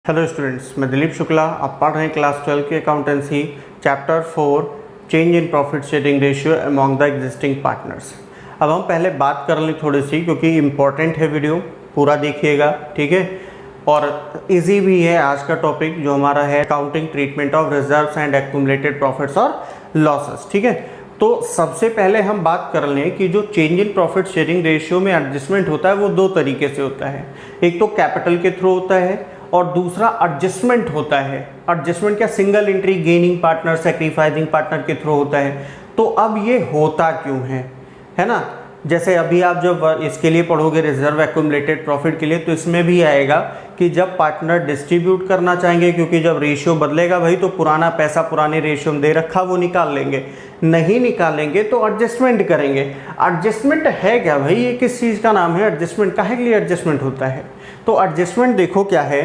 Hello students, मैं दिलीप शुक्ला। आप पढ़ रहे हैं क्लास 12 की accountancy, chapter 4 change in profit sharing ratio among the existing partners. अब हम पहले बात कर लें थोड़ी सी, क्योंकि इम्पॉर्टेंट है, वीडियो पूरा देखिएगा, ठीक है। और इजी भी है आज का टॉपिक जो हमारा है accounting treatment of reserves and accumulated profits और लॉसेस, ठीक है। तो सबसे पहले हम बात कर लें कि जो change in profit sharing ratio में एडजस्टमेंट होता है वो दो तरीके से होता है। एक तो कैपिटल के थ्रू होता है और दूसरा एडजस्टमेंट होता है। एडजस्टमेंट क्या, single entry gaining partner sacrificing partner के थ्रू होता है। तो अब ये होता क्यों है ना। जैसे अभी आप जब इसके लिए पढ़ोगे रिजर्व एक्यूमुलेटेड प्रॉफिट के लिए, तो इसमें भी आएगा कि जब पार्टनर डिस्ट्रीब्यूट करना चाहेंगे, क्योंकि जब रेशियो बदलेगा भाई, तो पुराना पैसा पुराने रेशियो में दे रखा वो निकाल लेंगे, नहीं निकालेंगे तो एडजस्टमेंट करेंगे। एडजस्टमेंट है क्या भाई, ये किस चीज़ का नाम है एडजस्टमेंट, काहे के लिए एडजस्टमेंट होता है। तो एडजस्टमेंट देखो क्या है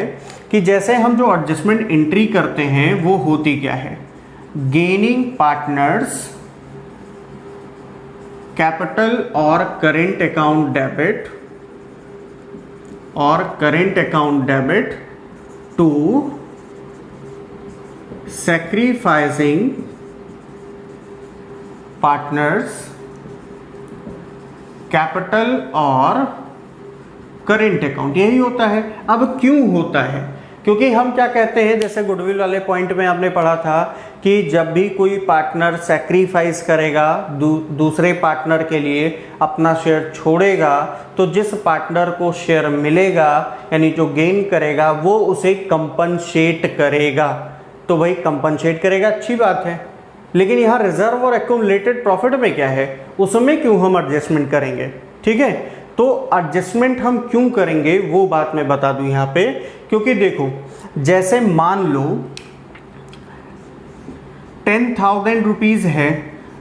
कि जैसे हम जो एडजस्टमेंट एंट्री करते हैं वो होती क्या है, गेनिंग पार्टनर्स कैपिटल और current account debit to sacrificing partners capital और करेंट अकाउंट, यही होता है। अब क्यों होता है, क्योंकि हम क्या कहते हैं, जैसे गुडविल वाले पॉइंट में आपने पढ़ा था कि जब भी कोई पार्टनर सैक्रिफाइस करेगा दूसरे पार्टनर के लिए, अपना शेयर छोड़ेगा, तो जिस पार्टनर को शेयर मिलेगा यानी जो गेन करेगा वो उसे कंपनसेट करेगा। तो भाई कंपनसेट करेगा, अच्छी बात है, लेकिन यहाँ रिजर्व और एक्यूमुलेटेड प्रॉफिट में क्या है, उसमें क्यों हम एडजस्टमेंट करेंगे, ठीक है। तो एडजस्टमेंट हम क्यों करेंगे वो बात मैं बता दूं यहाँ पे, क्योंकि देखो जैसे मान लो 10,000 रुपीज है,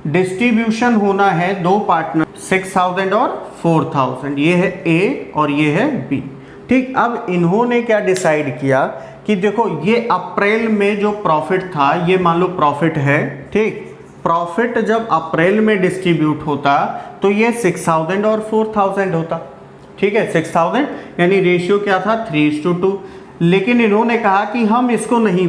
डिस्ट्रीब्यूशन होना है दो पार्टनर 6,000 और 4,000, ये है ए और ये है बी, ठीक। अब इन्होंने क्या डिसाइड किया कि देखो ये अप्रैल में जो प्रॉफिट था, ये मान लो प्रॉफिट है, ठीक। प्रॉफिट जब अप्रैल में डिस्ट्रीब्यूट होता तो ये 6,000 और 4,000 होता, ठीक है। 6,000 यानी रेशियो क्या था 3:2, लेकिन इन्होंने कहा कि हम इसको नहीं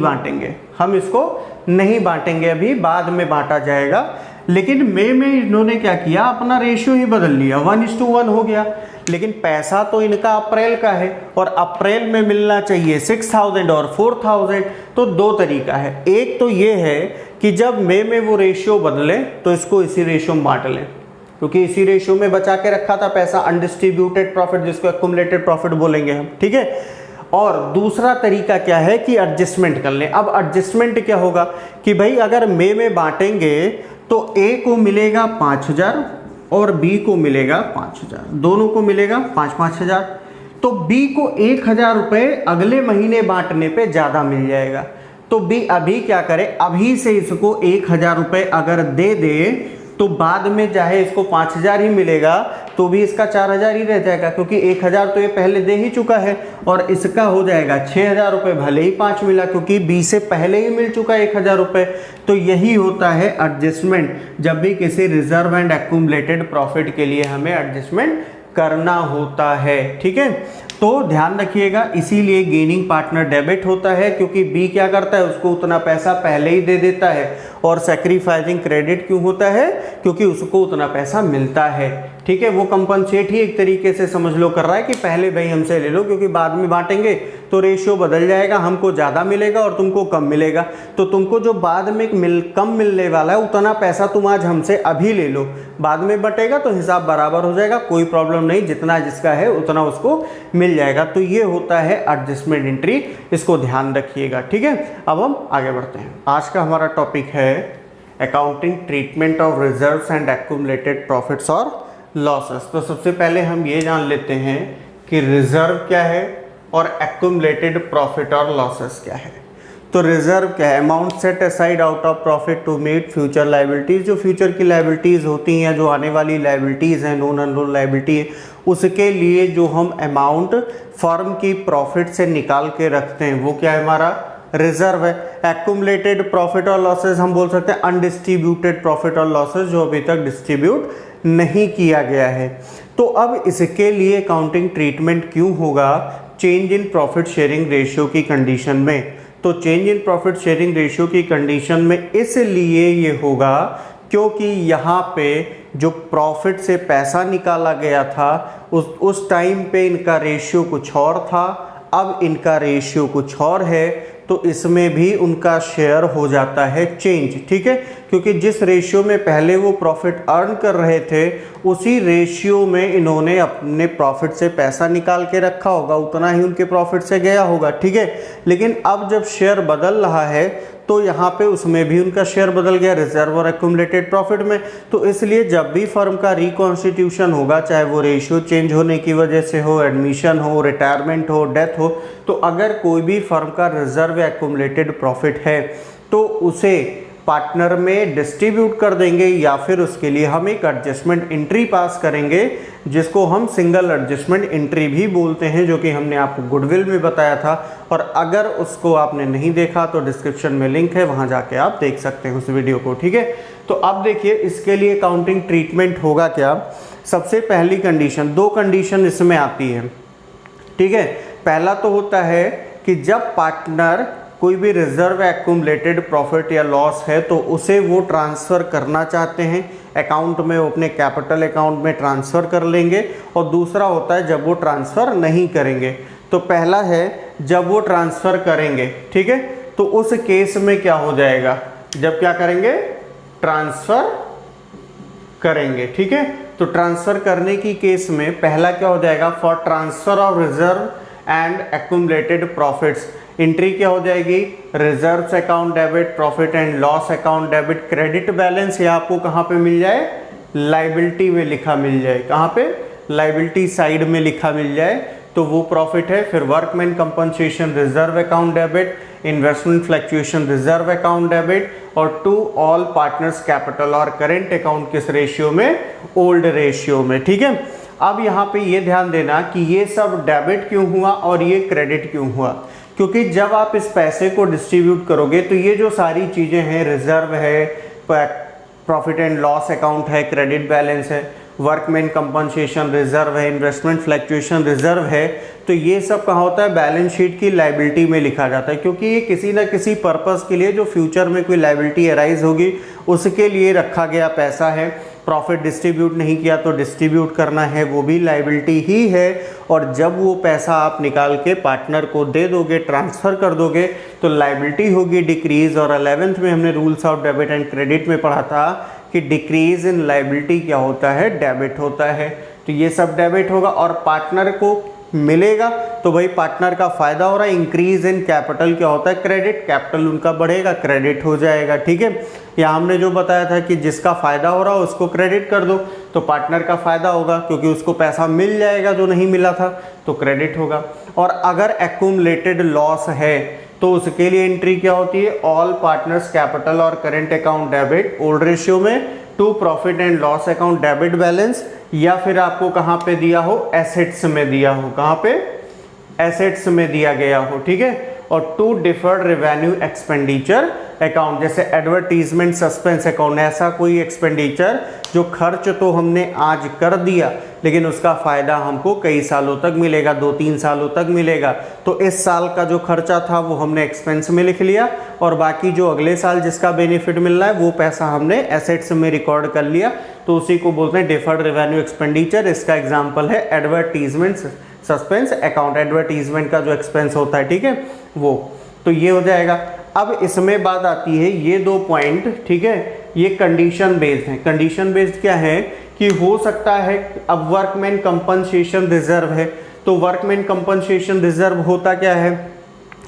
बांटेंगे, अभी बाद में बांटा जाएगा। लेकिन मई में इन्होंने क्या किया, अपना रेशियो ही बदल लिया, 1:1 हो गया। लेकिन पैसा तो इनका अप्रैल का है और अप्रैल में मिलना चाहिए 6,000 और 4,000। तो दो तरीका है, एक तो ये है कि जब मई में वो रेशियो बदले तो इसको इसी रेशियो में बांट लें, क्योंकि इसी रेशियो में बचा के रखा था पैसा, अनडिस्ट्रीब्यूटेड प्रॉफिट जिसको एक्यूमुलेटेड प्रॉफिट बोलेंगे हम, ठीक है। और दूसरा तरीका क्या है कि एडजस्टमेंट कर लें। अब एडजस्टमेंट क्या होगा कि भाई अगर मई में बांटेंगे तो ए को मिलेगा 5,000 और बी को मिलेगा 5,000, दोनों को मिलेगा 5,000। तो बी को 1,000 रुपये अगले महीने बांटने पे ज़्यादा मिल जाएगा। तो बी अभी क्या करे, अभी से इसको 1,000 रुपये अगर दे दे तो बाद में चाहे इसको 5,000 ही मिलेगा तो भी इसका 4,000 ही रह जाएगा, क्योंकि 1,000 तो ये पहले दे ही चुका है और इसका हो जाएगा 6,000 रुपये, भले ही 5 मिला क्योंकि बी से पहले ही मिल चुका है 1,000 रुपये। तो यही होता है एडजस्टमेंट, जब भी किसी रिजर्व एंड एक्यूमुलेटेड प्रॉफिट के लिए हमें एडजस्टमेंट करना होता है, ठीक है। तो ध्यान रखिएगा, इसीलिए गेनिंग पार्टनर डेबिट होता है, क्योंकि बी क्या करता है, उसको उतना पैसा पहले ही दे देता है। और सैक्रिफाइसिंग क्रेडिट क्यों होता है, क्योंकि उसको उतना पैसा मिलता है, ठीक है। वो कंपनसेट ही एक तरीके से समझ लो कर रहा है कि पहले भाई हमसे ले लो, क्योंकि बाद में बांटेंगे तो रेशियो बदल जाएगा, हमको ज़्यादा मिलेगा और तुमको कम मिलेगा। तो तुमको जो बाद में कम मिलने वाला है उतना पैसा तुम आज हमसे अभी ले लो, बाद में बटेगा तो हिसाब बराबर हो जाएगा, कोई प्रॉब्लम नहीं, जितना जिसका है उतना उसको मिल जाएगा। तो ये होता है एडजस्टमेंट एंट्री, इसको ध्यान रखिएगा, ठीक है। अब हम आगे बढ़ते हैं। आज का हमारा टॉपिक है accounting treatment of reserves and accumulated profits और लॉसेस। तो सबसे पहले हम ये जान लेते हैं कि रिजर्व क्या है और एक्यूमुलेटेड प्रॉफिट और लॉसेस क्या है। तो रिजर्व क्या है, amount set aside out of profit to meet future liabilities, जो फ्यूचर की लायबिलिटीज होती हैं, जो आने वाली लायबिलिटीज हैं, नॉन अननोन लायबिलिटी है, उसके लिए जो हम अमाउंट फर्म की प्रॉफिट से निकाल के रखते हैं वो क्या है, हमारा रिजर्व है। एक्यूमुलेटेड प्रॉफिट और लॉसेस हम बोल सकते हैं अनडिस्ट्रीब्यूटेड प्रॉफिट और लॉसेस, जो अभी तक डिस्ट्रीब्यूट नहीं किया गया है। तो अब इसके लिए अकाउंटिंग ट्रीटमेंट क्यों होगा change in profit sharing ratio की कंडीशन में। तो change in profit sharing ratio की कंडीशन में इसलिए ये होगा क्योंकि यहाँ पे जो प्रॉफिट से पैसा निकाला गया था उस टाइम पे इनका रेशियो कुछ और था, अब इनका रेशियो कुछ और है, तो इसमें भी उनका शेयर हो जाता है चेंज। ठीक है, क्योंकि जिस रेशियो में पहले वो प्रॉफिट अर्न कर रहे थे उसी रेशियो में इन्होंने अपने प्रॉफिट से पैसा निकाल के रखा होगा, उतना ही उनके प्रॉफिट से गया होगा। ठीक है, लेकिन अब जब शेयर बदल रहा है तो यहाँ पे उसमें भी उनका शेयर बदल गया रिजर्व और एक्यूमुलेटेड प्रॉफिट में। तो इसलिए जब भी फर्म का रिकॉन्स्टिट्यूशन होगा, चाहे वो रेशियो चेंज होने की वजह से हो, एडमिशन हो, रिटायरमेंट हो, डेथ हो, तो अगर कोई भी फर्म का रिजर्व एक्यूमुलेटेड प्रॉफिट है तो उसे पार्टनर में डिस्ट्रीब्यूट कर देंगे या फिर उसके लिए हम एक एडजस्टमेंट एंट्री पास करेंगे जिसको हम सिंगल एडजस्टमेंट एंट्री भी बोलते हैं, जो कि हमने आपको गुडविल में बताया था। और अगर उसको आपने नहीं देखा तो डिस्क्रिप्शन में लिंक है, वहां जाके आप देख सकते हैं उस वीडियो को। ठीक है, तो अब देखिए इसके लिए अकाउंटिंग ट्रीटमेंट होगा क्या। सबसे पहली कंडीशन, दो कंडीशन इसमें आती है। ठीक है, पहला तो होता है कि जब पार्टनर कोई भी रिजर्व एक्यूमुलेटेड प्रॉफिट या लॉस है तो उसे वो ट्रांसफ़र करना चाहते हैं अकाउंट में, वो अपने कैपिटल अकाउंट में ट्रांसफ़र कर लेंगे। और दूसरा होता है जब वो ट्रांसफ़र नहीं करेंगे। तो पहला है जब वो ट्रांसफ़र करेंगे। ठीक है, तो उस केस में क्या हो जाएगा, जब क्या करेंगे, ट्रांसफ़र करेंगे। ठीक है, तो ट्रांसफ़र करने की केस में पहला क्या हो जाएगा, for transfer of reserve and accumulated profits entry क्या हो जाएगी, reserves account debit, profit and loss account debit, credit balance. ये आपको कहाँ पे मिल जाए, लाइबिलिटी में लिखा मिल जाए, कहाँ पे, लाइबिलिटी साइड में लिखा मिल जाए, तो वो प्रॉफिट है। फिर workman compensation reserve account debit, investment fluctuation reserve account debit, और टू ऑल पार्टनर्स कैपिटल और करेंट अकाउंट किस रेशियो में, ओल्ड रेशियो में। ठीक है, अब यहाँ पे ये ध्यान देना कि ये सब डेबिट क्यों हुआ और ये क्रेडिट क्यों हुआ, क्योंकि जब आप इस पैसे को डिस्ट्रीब्यूट करोगे तो ये जो सारी चीज़ें हैं, रिजर्व है, प्रॉफिट एंड लॉस अकाउंट है, क्रेडिट बैलेंस है, वर्कमैन कंपनसेशन रिजर्व है, इन्वेस्टमेंट फ्लक्चुएशन रिजर्व है, तो ये सब कहाँ होता है, बैलेंस शीट की लाइबिलिटी में लिखा जाता है। क्योंकि ये किसी ना किसी पर्पस के लिए, जो फ्यूचर में कोई लाइबिलिटी अराइज होगी उसके लिए रखा गया पैसा है। प्रॉफिट डिस्ट्रीब्यूट नहीं किया तो डिस्ट्रीब्यूट करना है, वो भी लाइबिलिटी ही है। और जब वो पैसा आप निकाल के पार्टनर को दे दोगे, ट्रांसफ़र कर दोगे, तो लाइबिलिटी होगी डिक्रीज। और 11th में हमने rules of debit and credit में पढ़ा था कि डिक्रीज इन लाइबिलिटी क्या होता है, डेबिट होता है। तो ये सब डेबिट होगा और पार्टनर को मिलेगा, तो भाई पार्टनर का फायदा हो रहा है। इंक्रीज इन कैपिटल क्या होता है, क्रेडिट, कैपिटल उनका बढ़ेगा, क्रेडिट हो जाएगा। ठीक है, यहाँ हमने जो बताया था कि जिसका फायदा हो रहा हो उसको क्रेडिट कर दो, तो पार्टनर का फायदा होगा क्योंकि उसको पैसा मिल जाएगा जो नहीं मिला था, तो क्रेडिट होगा। और अगर एक्यूमुलेटेड लॉस है तो उसके लिए एंट्री क्या होती है, ऑल पार्टनर्स कैपिटल और current account debit old ratio में, to profit and loss account debit balance, या फिर आपको कहाँ पे दिया हो, एसेट्स में दिया हो, कहाँ पे, एसेट्स में दिया गया हो। ठीक है, और to deferred revenue expenditure account, जैसे एडवर्टीजमेंट सस्पेंस अकाउंट, ऐसा कोई एक्सपेंडिचर जो खर्च तो हमने आज कर दिया लेकिन उसका फ़ायदा हमको कई सालों तक मिलेगा, 2-3 सालों तक मिलेगा। तो इस साल का जो खर्चा था वो हमने एक्सपेंस में लिख लिया, और बाकी जो अगले साल जिसका बेनिफिट मिल रहा है वो पैसा हमने एसेट्स में रिकॉर्ड कर लिया, तो उसी को बोलते हैं डिफर्ड रेवेन्यू एक्सपेंडिचर। इसका एग्जाम्पल है एडवर्टीजमेंट सस्पेंस अकाउंट, एडवर्टीजमेंट का जो एक्सपेंस होता है। ठीक है, वो तो ये हो जाएगा। अब इसमें बात आती है ये 2 पॉइंट, ठीक है, ये कंडीशन बेस्ड है। कंडीशन बेस्ड क्या है कि हो सकता है, अब वर्कमैन कंपनसेशन रिजर्व है, तो वर्कमैन कंपनसेशन रिजर्व होता क्या है,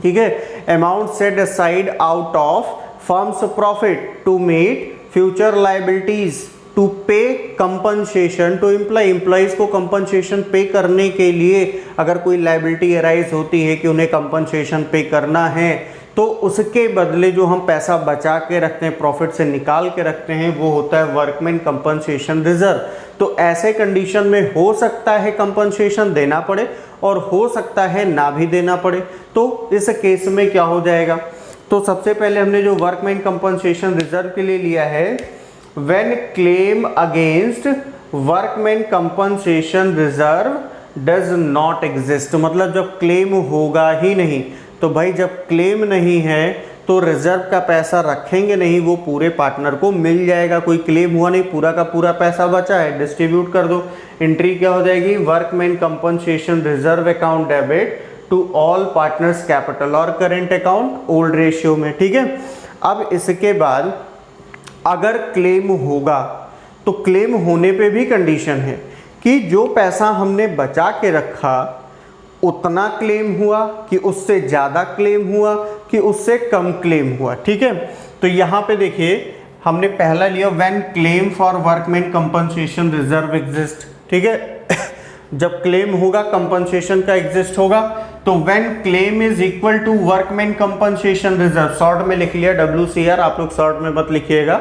ठीक है, amount set aside out of firm's profit to meet future liabilities to pay compensation to employees को कंपनसेशन पे करने के लिए अगर कोई लाइबिलिटी अराइज होती है कि उन्हें कंपनसेशन पे करना है, तो उसके बदले जो हम पैसा बचा के रखते हैं, प्रॉफिट से निकाल के रखते हैं, वो होता है वर्कमैन कंपनसेशन रिजर्व। तो ऐसे कंडीशन में हो सकता है कंपनसेशन देना पड़े और हो सकता है ना भी देना पड़े। तो इस केस में क्या हो जाएगा, तो सबसे पहले हमने जो वर्कमैन कंपनसेशन रिजर्व के लिए लिया है, when claim against workman compensation reserve does not exist, मतलब जब क्लेम होगा ही नहीं। तो भाई जब क्लेम नहीं है तो रिजर्व का पैसा रखेंगे नहीं, वो पूरे पार्टनर को मिल जाएगा। कोई क्लेम हुआ नहीं, पूरा का पूरा पैसा बचा है, डिस्ट्रीब्यूट कर दो। एंट्री क्या हो जाएगी, workman compensation reserve account debit to all partners capital और करेंट अकाउंट ओल्ड रेशियो में। ठीक है, अब इसके बाद अगर क्लेम होगा तो क्लेम होने पे भी कंडीशन है कि जो पैसा हमने बचा के रखा उतना क्लेम हुआ कि उससे ज़्यादा क्लेम हुआ कि उससे कम क्लेम हुआ। ठीक है, तो यहाँ पे देखिए हमने पहला लिया when claim for workman compensation reserve exist. ठीक है जब क्लेम होगा कंपनसेशन का एग्जिस्ट होगा, तो when claim is equal to workman compensation reserve, short में लिख लिया WCR, आप लोग शॉर्ट में मत लिखिएगा।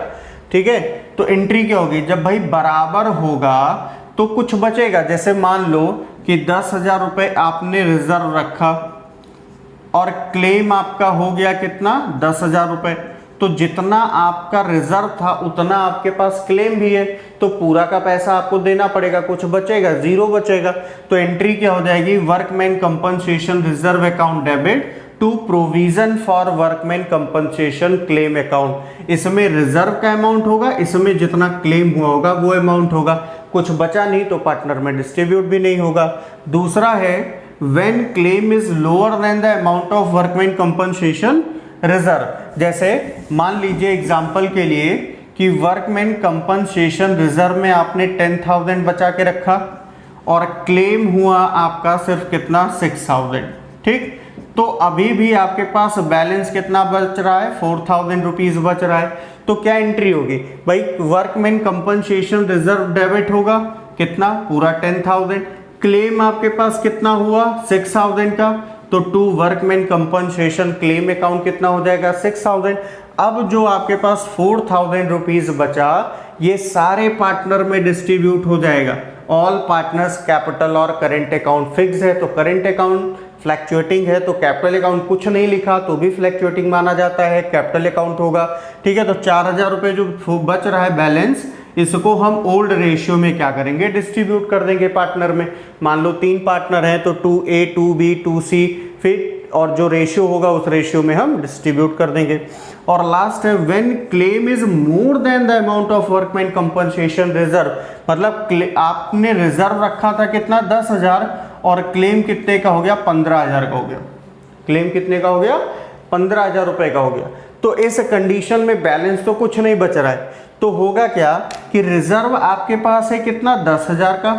ठीक है, तो एंट्री क्या होगी, जब भाई बराबर होगा तो कुछ बचेगा। जैसे मान लो कि 10,000 रुपये आपने रिजर्व रखा और क्लेम आपका हो गया कितना, 10,000 रुपये, तो जितना आपका रिजर्व था उतना आपके पास क्लेम भी है, तो पूरा का पैसा आपको देना पड़ेगा, कुछ बचेगा, जीरो बचेगा। तो एंट्री क्या हो जाएगी, workman compensation reserve account debit to provision for workman compensation claim account. इसमें रिजर्व का अमाउंट होगा, इसमें जितना क्लेम हुआ होगा वो अमाउंट होगा, कुछ बचा नहीं तो पार्टनर में डिस्ट्रीब्यूट भी नहीं होगा। दूसरा है when claim is lower than the amount of workman compensation reserve. जैसे मान लीजिए एग्जांपल के लिए कि वर्कमैन कंपनसेशन रिजर्व में आपने 10,000 बचा के रखा और क्लेम हुआ आपका सिर्फ कितना, 6,000। ठीक, तो अभी भी आपके पास बैलेंस कितना बच रहा है, 4,000 रुपीज बच रहा है। तो क्या एंट्री होगी भाई, वर्कमैन कंपनसेशन रिजर्व डेबिट होगा कितना, पूरा 10,000। क्लेम आपके पास कितना हुआ, 6,000 का, तो to workman compensation claim account कितना हो जाएगा, 6,000। अब जो आपके पास 4,000 रुपीज बचा ये सारे पार्टनर में डिस्ट्रीब्यूट हो जाएगा। ऑल पार्टनर्स कैपिटल और करेंट अकाउंट फिक्स है तो करेंट अकाउंट, फ्लैक्चुएटिंग है तो कैपिटल अकाउंट, कुछ नहीं लिखा तो भी फ्लैक्चुएटिंग माना जाता है, कैपिटल अकाउंट होगा। ठीक है, तो 4,000 रुपये जो बच रहा है बैलेंस, इसको हम ओल्ड रेशियो में क्या करेंगे, डिस्ट्रीब्यूट कर देंगे पार्टनर में। मान लो 3 पार्टनर हैं तो 2A 2B 2C, फिर और जो रेशियो होगा उस रेशियो में हम डिस्ट्रीब्यूट कर देंगे। और लास्ट है when claim is more than the amount of workman compensation reserve, मतलब आपने रिजर्व रखा था कितना, 10,000 और क्लेम कितने का हो गया, 15,000 का हो गया। क्लेम कितने का हो गया, 15,000 रुपए का हो गया। तो इस कंडीशन में बैलेंस तो कुछ नहीं बच रहा है, तो होगा क्या कि रिजर्व आपके पास है कितना, 10,000 का,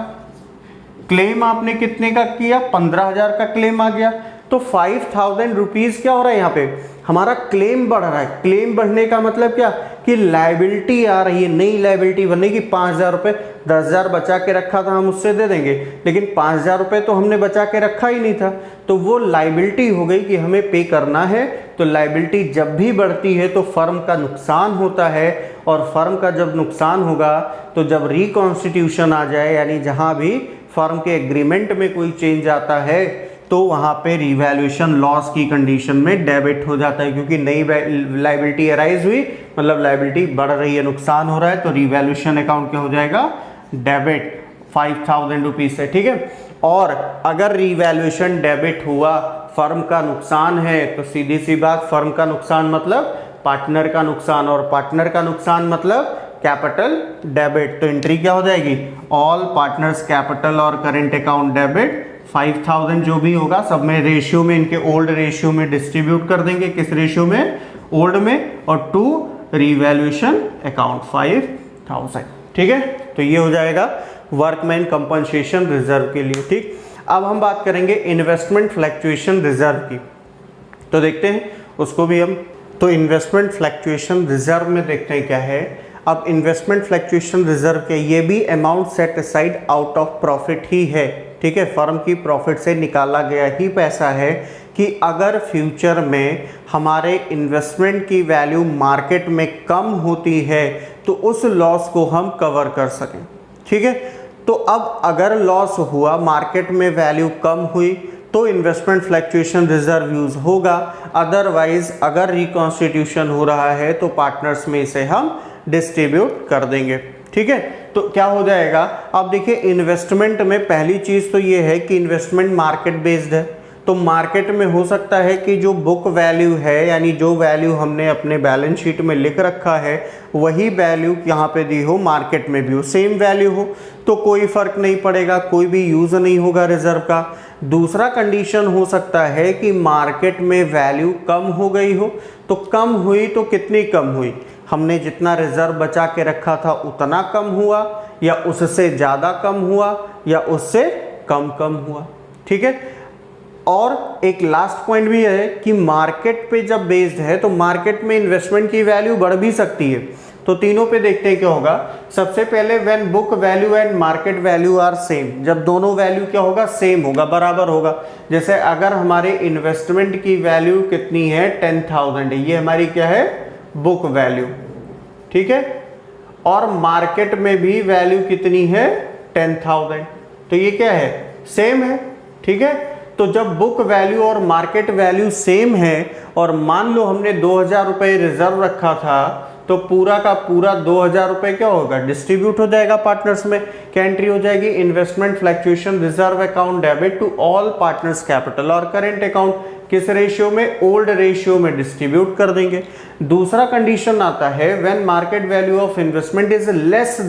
क्लेम आपने कितने का किया, 15,000 का क्लेम आ गया, तो 5,000 रुपीज क्या हो रहा है, यहाँ पे हमारा क्लेम बढ़ रहा है। क्लेम बढ़ने का मतलब क्या कि लायबिलिटी आ रही है, नई लायबिलिटी बनेगी। 5,000 रुपये, 10,000 बचा के रखा था हम उससे दे देंगे, लेकिन 5,000 रुपये तो हमने बचा के रखा ही नहीं था, तो वो लायबिलिटी हो गई कि हमें पे करना है। तो लायबिलिटी जब भी बढ़ती है तो फर्म का नुकसान होता है, और फर्म का जब नुकसान होगा तो जब रिकॉन्स्टिट्यूशन आ जाए, यानी जहाँ भी फर्म के एग्रीमेंट में कोई चेंज आता है तो वहाँ पे रिवैल्यूएशन लॉस की कंडीशन में डेबिट हो जाता है, क्योंकि नई लायबिलिटी अराइज हुई, मतलब लायबिलिटी बढ़ रही है, नुकसान हो रहा है, तो रिवैल्यूएशन अकाउंट क्या हो जाएगा, डेबिट 5,000 रुपीज से। ठीक है, और अगर रिवैल्यूएशन डेबिट हुआ, फर्म का नुकसान है, तो सीधी सी बात, फर्म का नुकसान मतलब पार्टनर का नुकसान, और पार्टनर का नुकसान मतलब कैपिटल डेबिट। तो एंट्री क्या हो जाएगी, ऑल पार्टनर्स कैपिटल और करेंट अकाउंट डेबिट 5,000 जो भी होगा सब में रेशियो में, इनके ओल्ड रेशियो में डिस्ट्रीब्यूट कर देंगे। किस रेशियो में, ओल्ड में, और टू रिवैल्यूएशन अकाउंट 5,000। ठीक है, तो ये हो जाएगा वर्कमैन कंपनसेशन रिजर्व के लिए। ठीक, अब हम बात करेंगे इन्वेस्टमेंट फ्लैक्चुएशन रिजर्व की, तो देखते हैं उसको भी हम। तो इन्वेस्टमेंट फ्लैक्चुएशन रिजर्व में देखते हैं क्या है। अब इन्वेस्टमेंट फ्लैक्चुएशन रिजर्व के ये भी amount set aside out of profit ही है। ठीक है, फर्म की प्रॉफिट से निकाला गया ही पैसा है कि अगर फ्यूचर में हमारे इन्वेस्टमेंट की वैल्यू मार्केट में कम होती है तो उस लॉस को हम कवर कर सकें। ठीक है, तो अब अगर लॉस हुआ, मार्केट में वैल्यू कम हुई, तो इन्वेस्टमेंट फ्लैक्चुएशन रिजर्व यूज होगा। अदरवाइज अगर रिकॉन्स्टिट्यूशन हो रहा है तो पार्टनर्स में इसे हम डिस्ट्रीब्यूट कर देंगे। ठीक है, तो क्या हो जाएगा, अब देखिए इन्वेस्टमेंट में पहली चीज तो ये है कि इन्वेस्टमेंट मार्केट बेस्ड है, तो मार्केट में हो सकता है कि जो बुक वैल्यू है यानी जो वैल्यू हमने अपने बैलेंस शीट में लिख रखा है वही वैल्यू यहाँ पे दी हो, मार्केट में भी हो, सेम वैल्यू हो, तो कोई फर्क नहीं पड़ेगा, कोई भी यूज नहीं होगा रिजर्व का। दूसरा कंडीशन हो सकता है कि मार्केट में वैल्यू कम हो गई हो, तो कम हुई तो कितनी कम हुई, हमने जितना रिजर्व बचा के रखा था उतना कम हुआ, या उससे ज़्यादा कम हुआ, या उससे कम हुआ। ठीक है। और एक लास्ट पॉइंट भी है कि मार्केट पे जब बेस्ड है तो मार्केट में इन्वेस्टमेंट की वैल्यू बढ़ भी सकती है। तो तीनों पे देखते हैं क्या होगा। सबसे पहले when book value and market value are same, जब दोनों वैल्यू क्या होगा, सेम होगा, बराबर होगा। जैसे अगर हमारे इन्वेस्टमेंट की वैल्यू कितनी है, 10,000 है, ये हमारी क्या है, बुक वैल्यू, ठीक है, और मार्केट में भी वैल्यू कितनी है, 10,000, तो ये क्या है, सेम है। ठीक है। तो जब बुक वैल्यू और मार्केट वैल्यू सेम है और मान लो हमने 2,000 रुपये रिजर्व रखा था, तो पूरा का पूरा 2,000 रुपये क्या होगा, डिस्ट्रीब्यूट हो जाएगा पार्टनर्स में। क्या एंट्री हो जाएगी, investment fluctuation reserve account debit to all partners capital और करेंट अकाउंट, किस रेशियो में, ओल्ड रेशियो में डिस्ट्रीब्यूट कर देंगे। दूसरा कंडीशन आता है when market value of investment is less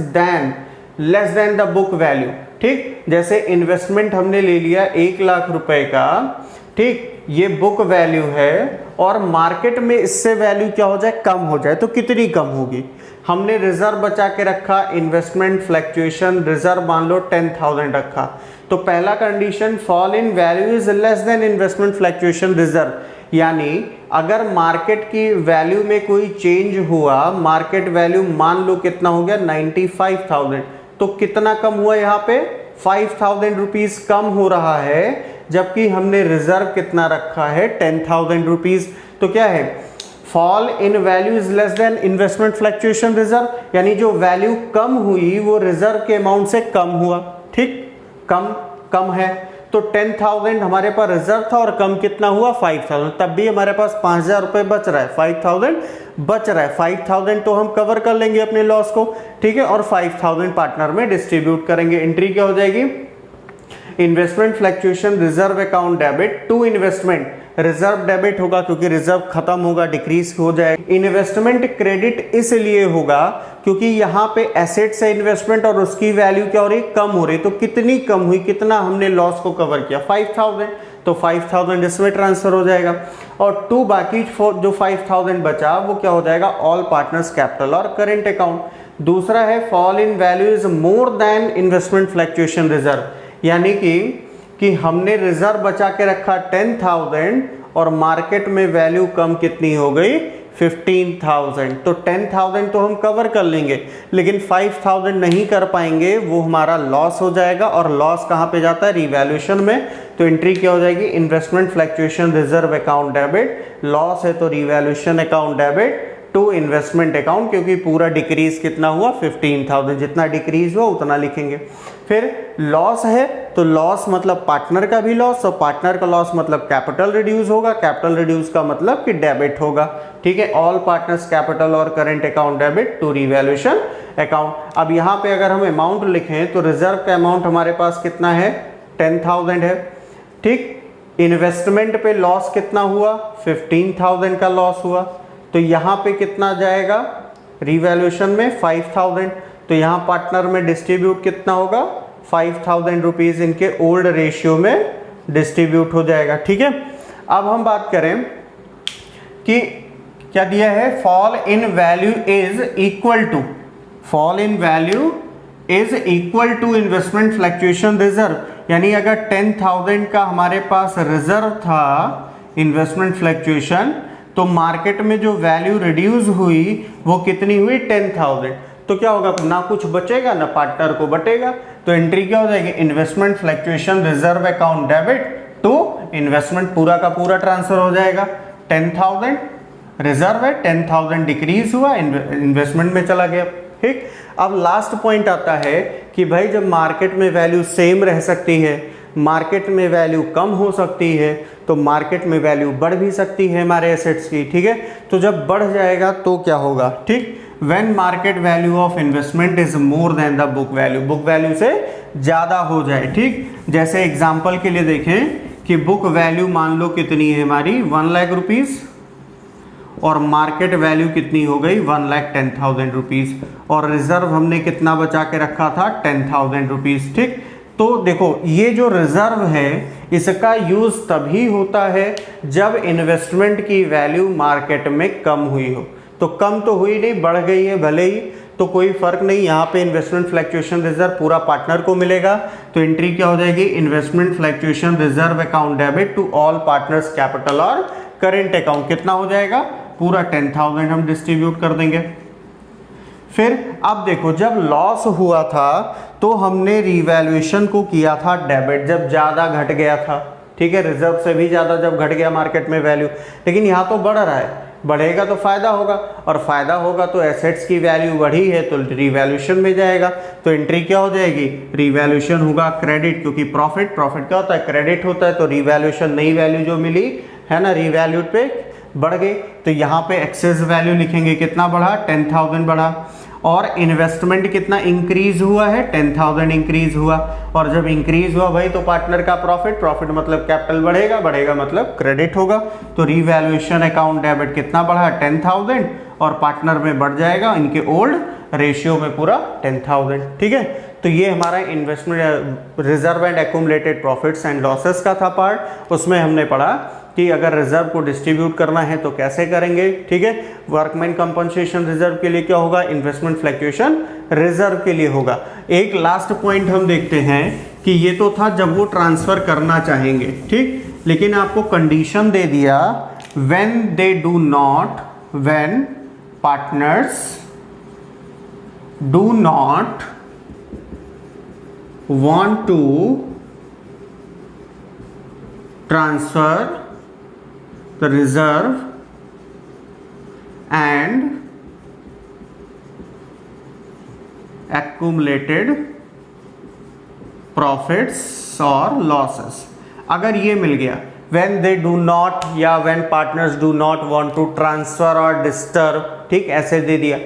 than the book value. ठीक, जैसे इन्वेस्टमेंट हमने ले लिया 1,00,000 रुपए का, ठीक, ये बुक वैल्यू है और मार्केट में इससे वैल्यू क्या हो जाए, कम हो जाए, तो कितनी कम होगी, हमने रिजर्व बचा के रखा, इन्वेस्टमेंट फ्लक्चुएशन रिजर्व मान लो 10,000 रखा, तो पहला condition fall in value is less then investment fluctuation reserve, यानी अगर मार्केट की वैल्यू में कोई चेंज हुआ, मार्केट वैल्यू मान लो कितना हो गया, 95,000, तो कितना कम हुआ, यहाँ पे 5,000 रुपीज कम हो रहा है, जबकि हमने रिजर्व कितना रखा है, 10,000 रुपीज। तो क्या है, fall in value is less then investment fluctuation reserve, यानी जो वैल्यू कम हुई वो रिजर्व के अमाउंट से कम हुआ। ठीक, कम है, तो 10,000 हमारे पास रिजर्व था और कम कितना हुआ, 5,000, तब भी हमारे पास 5,000 रुपये बच रहा है, 5,000 बच रहा है, 5,000 तो हम कवर कर लेंगे अपने लॉस को। ठीक है, और 5,000 पार्टनर में डिस्ट्रीब्यूट करेंगे। एंट्री क्या हो जाएगी, investment fluctuation reserve account debit to investment, reserve debit होगा क्योंकि रिजर्व खत्म होगा, डिक्रीज हो जाएगा। इन्वेस्टमेंट क्रेडिट इसलिए होगा क्योंकि यहाँ पे एसेट से इन्वेस्टमेंट और उसकी वैल्यू क्या हो रही, कम हो रही, तो कितनी कम हुई, कितना हमने लॉस को कवर किया, 5,000, तो 5,000 इसमें ट्रांसफर हो जाएगा। और टू बाकी जो 5,000 बचा वो क्या हो जाएगा, ऑल पार्टनर्स कैपिटल और करेंट अकाउंट। दूसरा है fall in value is more than investment fluctuation reserve, यानी कि हमने रिजर्व बचा के रखा 10,000 और मार्केट में वैल्यू कम कितनी हो गई, 15,000, तो 10,000 तो हम कवर कर लेंगे लेकिन 5,000 नहीं कर पाएंगे, वो हमारा लॉस हो जाएगा। और लॉस कहाँ पे जाता है, रिवैल्यूएशन में। तो एंट्री क्या हो जाएगी, investment fluctuation reserve account debit, loss है तो revaluation account debit to investment account, क्योंकि पूरा डिक्रीज कितना हुआ, 15,000, जितना डिक्रीज हुआ उतना लिखेंगे। फिर लॉस है तो लॉस मतलब पार्टनर का भी लॉस, और पार्टनर का लॉस मतलब कैपिटल रिड्यूस होगा, कैपिटल रिड्यूस का मतलब कि डेबिट होगा। ठीक है, ऑल पार्टनर्स कैपिटल और current account debit to revaluation account. अब यहाँ पे अगर हम अमाउंट लिखें तो रिजर्व का अमाउंट हमारे पास कितना है, 10,000 है। ठीक, इन्वेस्टमेंट पे लॉस कितना हुआ, 15,000 का लॉस हुआ, तो यहाँ पे कितना जाएगा, रिवैल्यूएशन में 5,000, तो यहाँ पार्टनर में डिस्ट्रीब्यूट कितना होगा, 5,000 रुपीज इनके ओल्ड रेशियो में डिस्ट्रीब्यूट हो जाएगा। ठीक है, अब हम बात करें कि क्या दिया है, fall in value is equal to, fall in value is equal to investment fluctuation reserve, यानी अगर 10,000 का हमारे पास रिजर्व था इन्वेस्टमेंट फ्लक्चुएशन, तो मार्केट में जो वैल्यू रिड्यूस हुई वो कितनी हुई, 10,000, तो क्या होगा, ना कुछ बचेगा ना पार्टनर को बटेगा। तो एंट्री क्या हो जाएगी, investment fluctuation reserve account debit to investment, पूरा का पूरा ट्रांसफर हो जाएगा। 10,000 रिजर्व है, 10,000 डिक्रीज हुआ, इन्वेस्टमेंट में चला गया। ठीक, अब लास्ट पॉइंट आता है कि भाई जब मार्केट में वैल्यू सेम रह सकती है, मार्केट में वैल्यू कम हो सकती है, तो मार्केट में वैल्यू बढ़ भी सकती है हमारे एसेट्स की। ठीक है, तो जब बढ़ जाएगा तो क्या होगा, ठीक, when market value of investment is more than the book value से ज़्यादा हो जाए। ठीक, जैसे एग्जाम्पल के लिए देखें कि बुक वैल्यू मान लो कितनी है हमारी 1 लाख रुपीज़ और मार्केट वैल्यू कितनी हो गई 1,10,000 रुपीज़ और रिजर्व हमने कितना बचा के रखा था 10,000 रुपीज़। ठीक, तो देखो ये जो रिजर्व है इसका यूज़ तभी होता है जब इन्वेस्टमेंट की वैल्यू मार्केट में कम हुई हो। तो कम तो हुई नहीं, बढ़ गई है भले ही, तो कोई फर्क नहीं, यहाँ पे इन्वेस्टमेंट फ्लक्चुएशन रिजर्व पूरा पार्टनर को मिलेगा। तो एंट्री क्या हो जाएगी, investment fluctuation reserve account debit to all partners capital और करेंट अकाउंट। कितना हो जाएगा, पूरा 10,000 हम डिस्ट्रीब्यूट कर देंगे। फिर अब देखो जब लॉस हुआ था तो हमने रिवैल्यूएशन को किया था डेबिट, जब ज़्यादा घट गया था। ठीक है, रिजर्व से भी ज़्यादा जब घट गया मार्केट में वैल्यू, लेकिन यहाँ तो बढ़ रहा है, बढ़ेगा तो फायदा होगा और फायदा होगा तो एसेट्स की वैल्यू बढ़ी है तो रिवैल्यूएशन में जाएगा। तो एंट्री क्या हो जाएगी, रिवैल्यूएशन होगा क्रेडिट, क्योंकि प्रॉफिट क्या होता है, क्रेडिट होता है। तो रिवैल्यूएशन नई वैल्यू जो मिली है ना, रिवैल्यूड पे बढ़ गई, तो यहाँ पे एक्सेस वैल्यू लिखेंगे, कितना बढ़ा 10,000 बढ़ा। और इन्वेस्टमेंट कितना इंक्रीज हुआ है, 10,000 इंक्रीज हुआ। और जब इंक्रीज हुआ भाई तो पार्टनर का प्रॉफिट मतलब कैपिटल बढ़ेगा मतलब क्रेडिट होगा। तो रिवैल्यूएशन अकाउंट डेबिट कितना बढ़ा 10,000 और पार्टनर में बढ़ जाएगा इनके ओल्ड रेशियो में पूरा 10,000। ठीक है, तो ये हमारा investment reserve and accumulated profits and losses का था पार्ट। उसमें हमने पढ़ा कि अगर रिजर्व को डिस्ट्रीब्यूट करना है तो कैसे करेंगे। ठीक है, वर्कमैन कंपनसेशन रिजर्व के लिए क्या होगा, इन्वेस्टमेंट फ्लक्चुएशन रिजर्व के लिए होगा। एक लास्ट पॉइंट हम देखते हैं कि ये तो था जब वो ट्रांसफर करना चाहेंगे। ठीक, लेकिन आपको कंडीशन दे दिया when partners do not want to transfer the reserve and accumulated profits or losses। अगर ये मिल गया when they do not या when partners do not want to transfer or disturb, ठीक ऐसे दे दिया,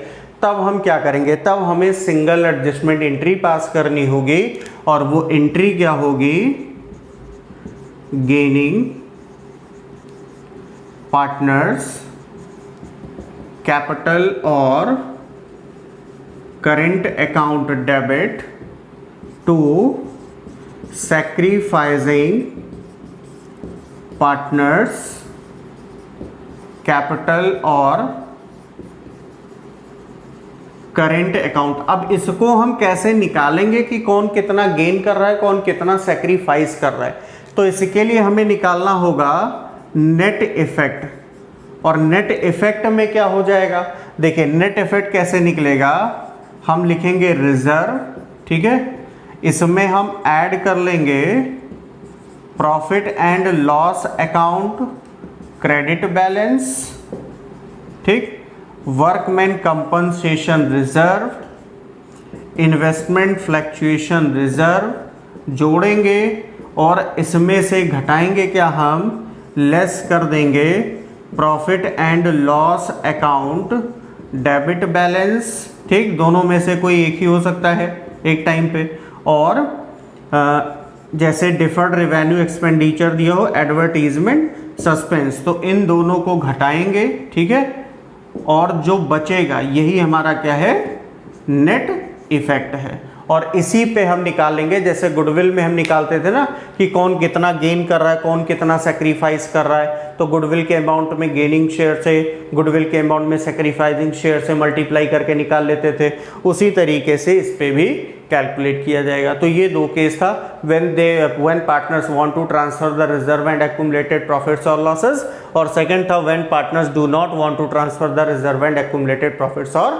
तब हम क्या करेंगे, तब हमें सिंगल एडजस्टमेंट एंट्री पास करनी होगी। और वो एंट्री क्या होगी, गेनिंग पार्टनर्स कैपिटल और current account debit to sacrificing partners capital और करेंट अकाउंट। अब इसको हम कैसे निकालेंगे कि कौन कितना गेन कर रहा है, कौन कितना सैक्रिफाइस कर रहा है। तो इसके लिए हमें निकालना होगा नेट इफेक्ट। और नेट इफेक्ट में क्या हो जाएगा, देखिए नेट इफेक्ट कैसे निकलेगा, हम लिखेंगे रिजर्व। ठीक है, इसमें हम ऐड कर लेंगे profit and loss account, credit balance, ठीक, workman compensation reserve, investment fluctuation reserve जोड़ेंगे और इसमें से घटाएंगे क्या, हम लेस कर देंगे profit and loss account, debit balance. ठीक, दोनों में से कोई एक ही हो सकता है एक टाइम पे। और जैसे डिफर्ड रेवेन्यू एक्सपेंडिचर दिया हो, एडवर्टीजमेंट, सस्पेंस, तो इन दोनों को घटाएंगे। ठीक है, और जो बचेगा यही हमारा क्या है, नेट इफेक्ट है। और इसी पे हम निकालेंगे, जैसे गुडविल में हम निकालते थे ना कि कौन कितना गेन कर रहा है, कौन कितना सेक्रीफाइस कर रहा है। तो गुडविल के अमाउंट में गेनिंग शेयर से, गुडविल के अमाउंट में सेक्रीफाइसिंग शेयर से मल्टीप्लाई करके निकाल लेते थे, उसी तरीके से इस पे भी कैलकुलेट किया जाएगा। तो ये दो केस था, when partners want to transfer the reserve and accumulated profits or losses, और सेकंड था when partners do not want to transfer the reserve and accumulated profits or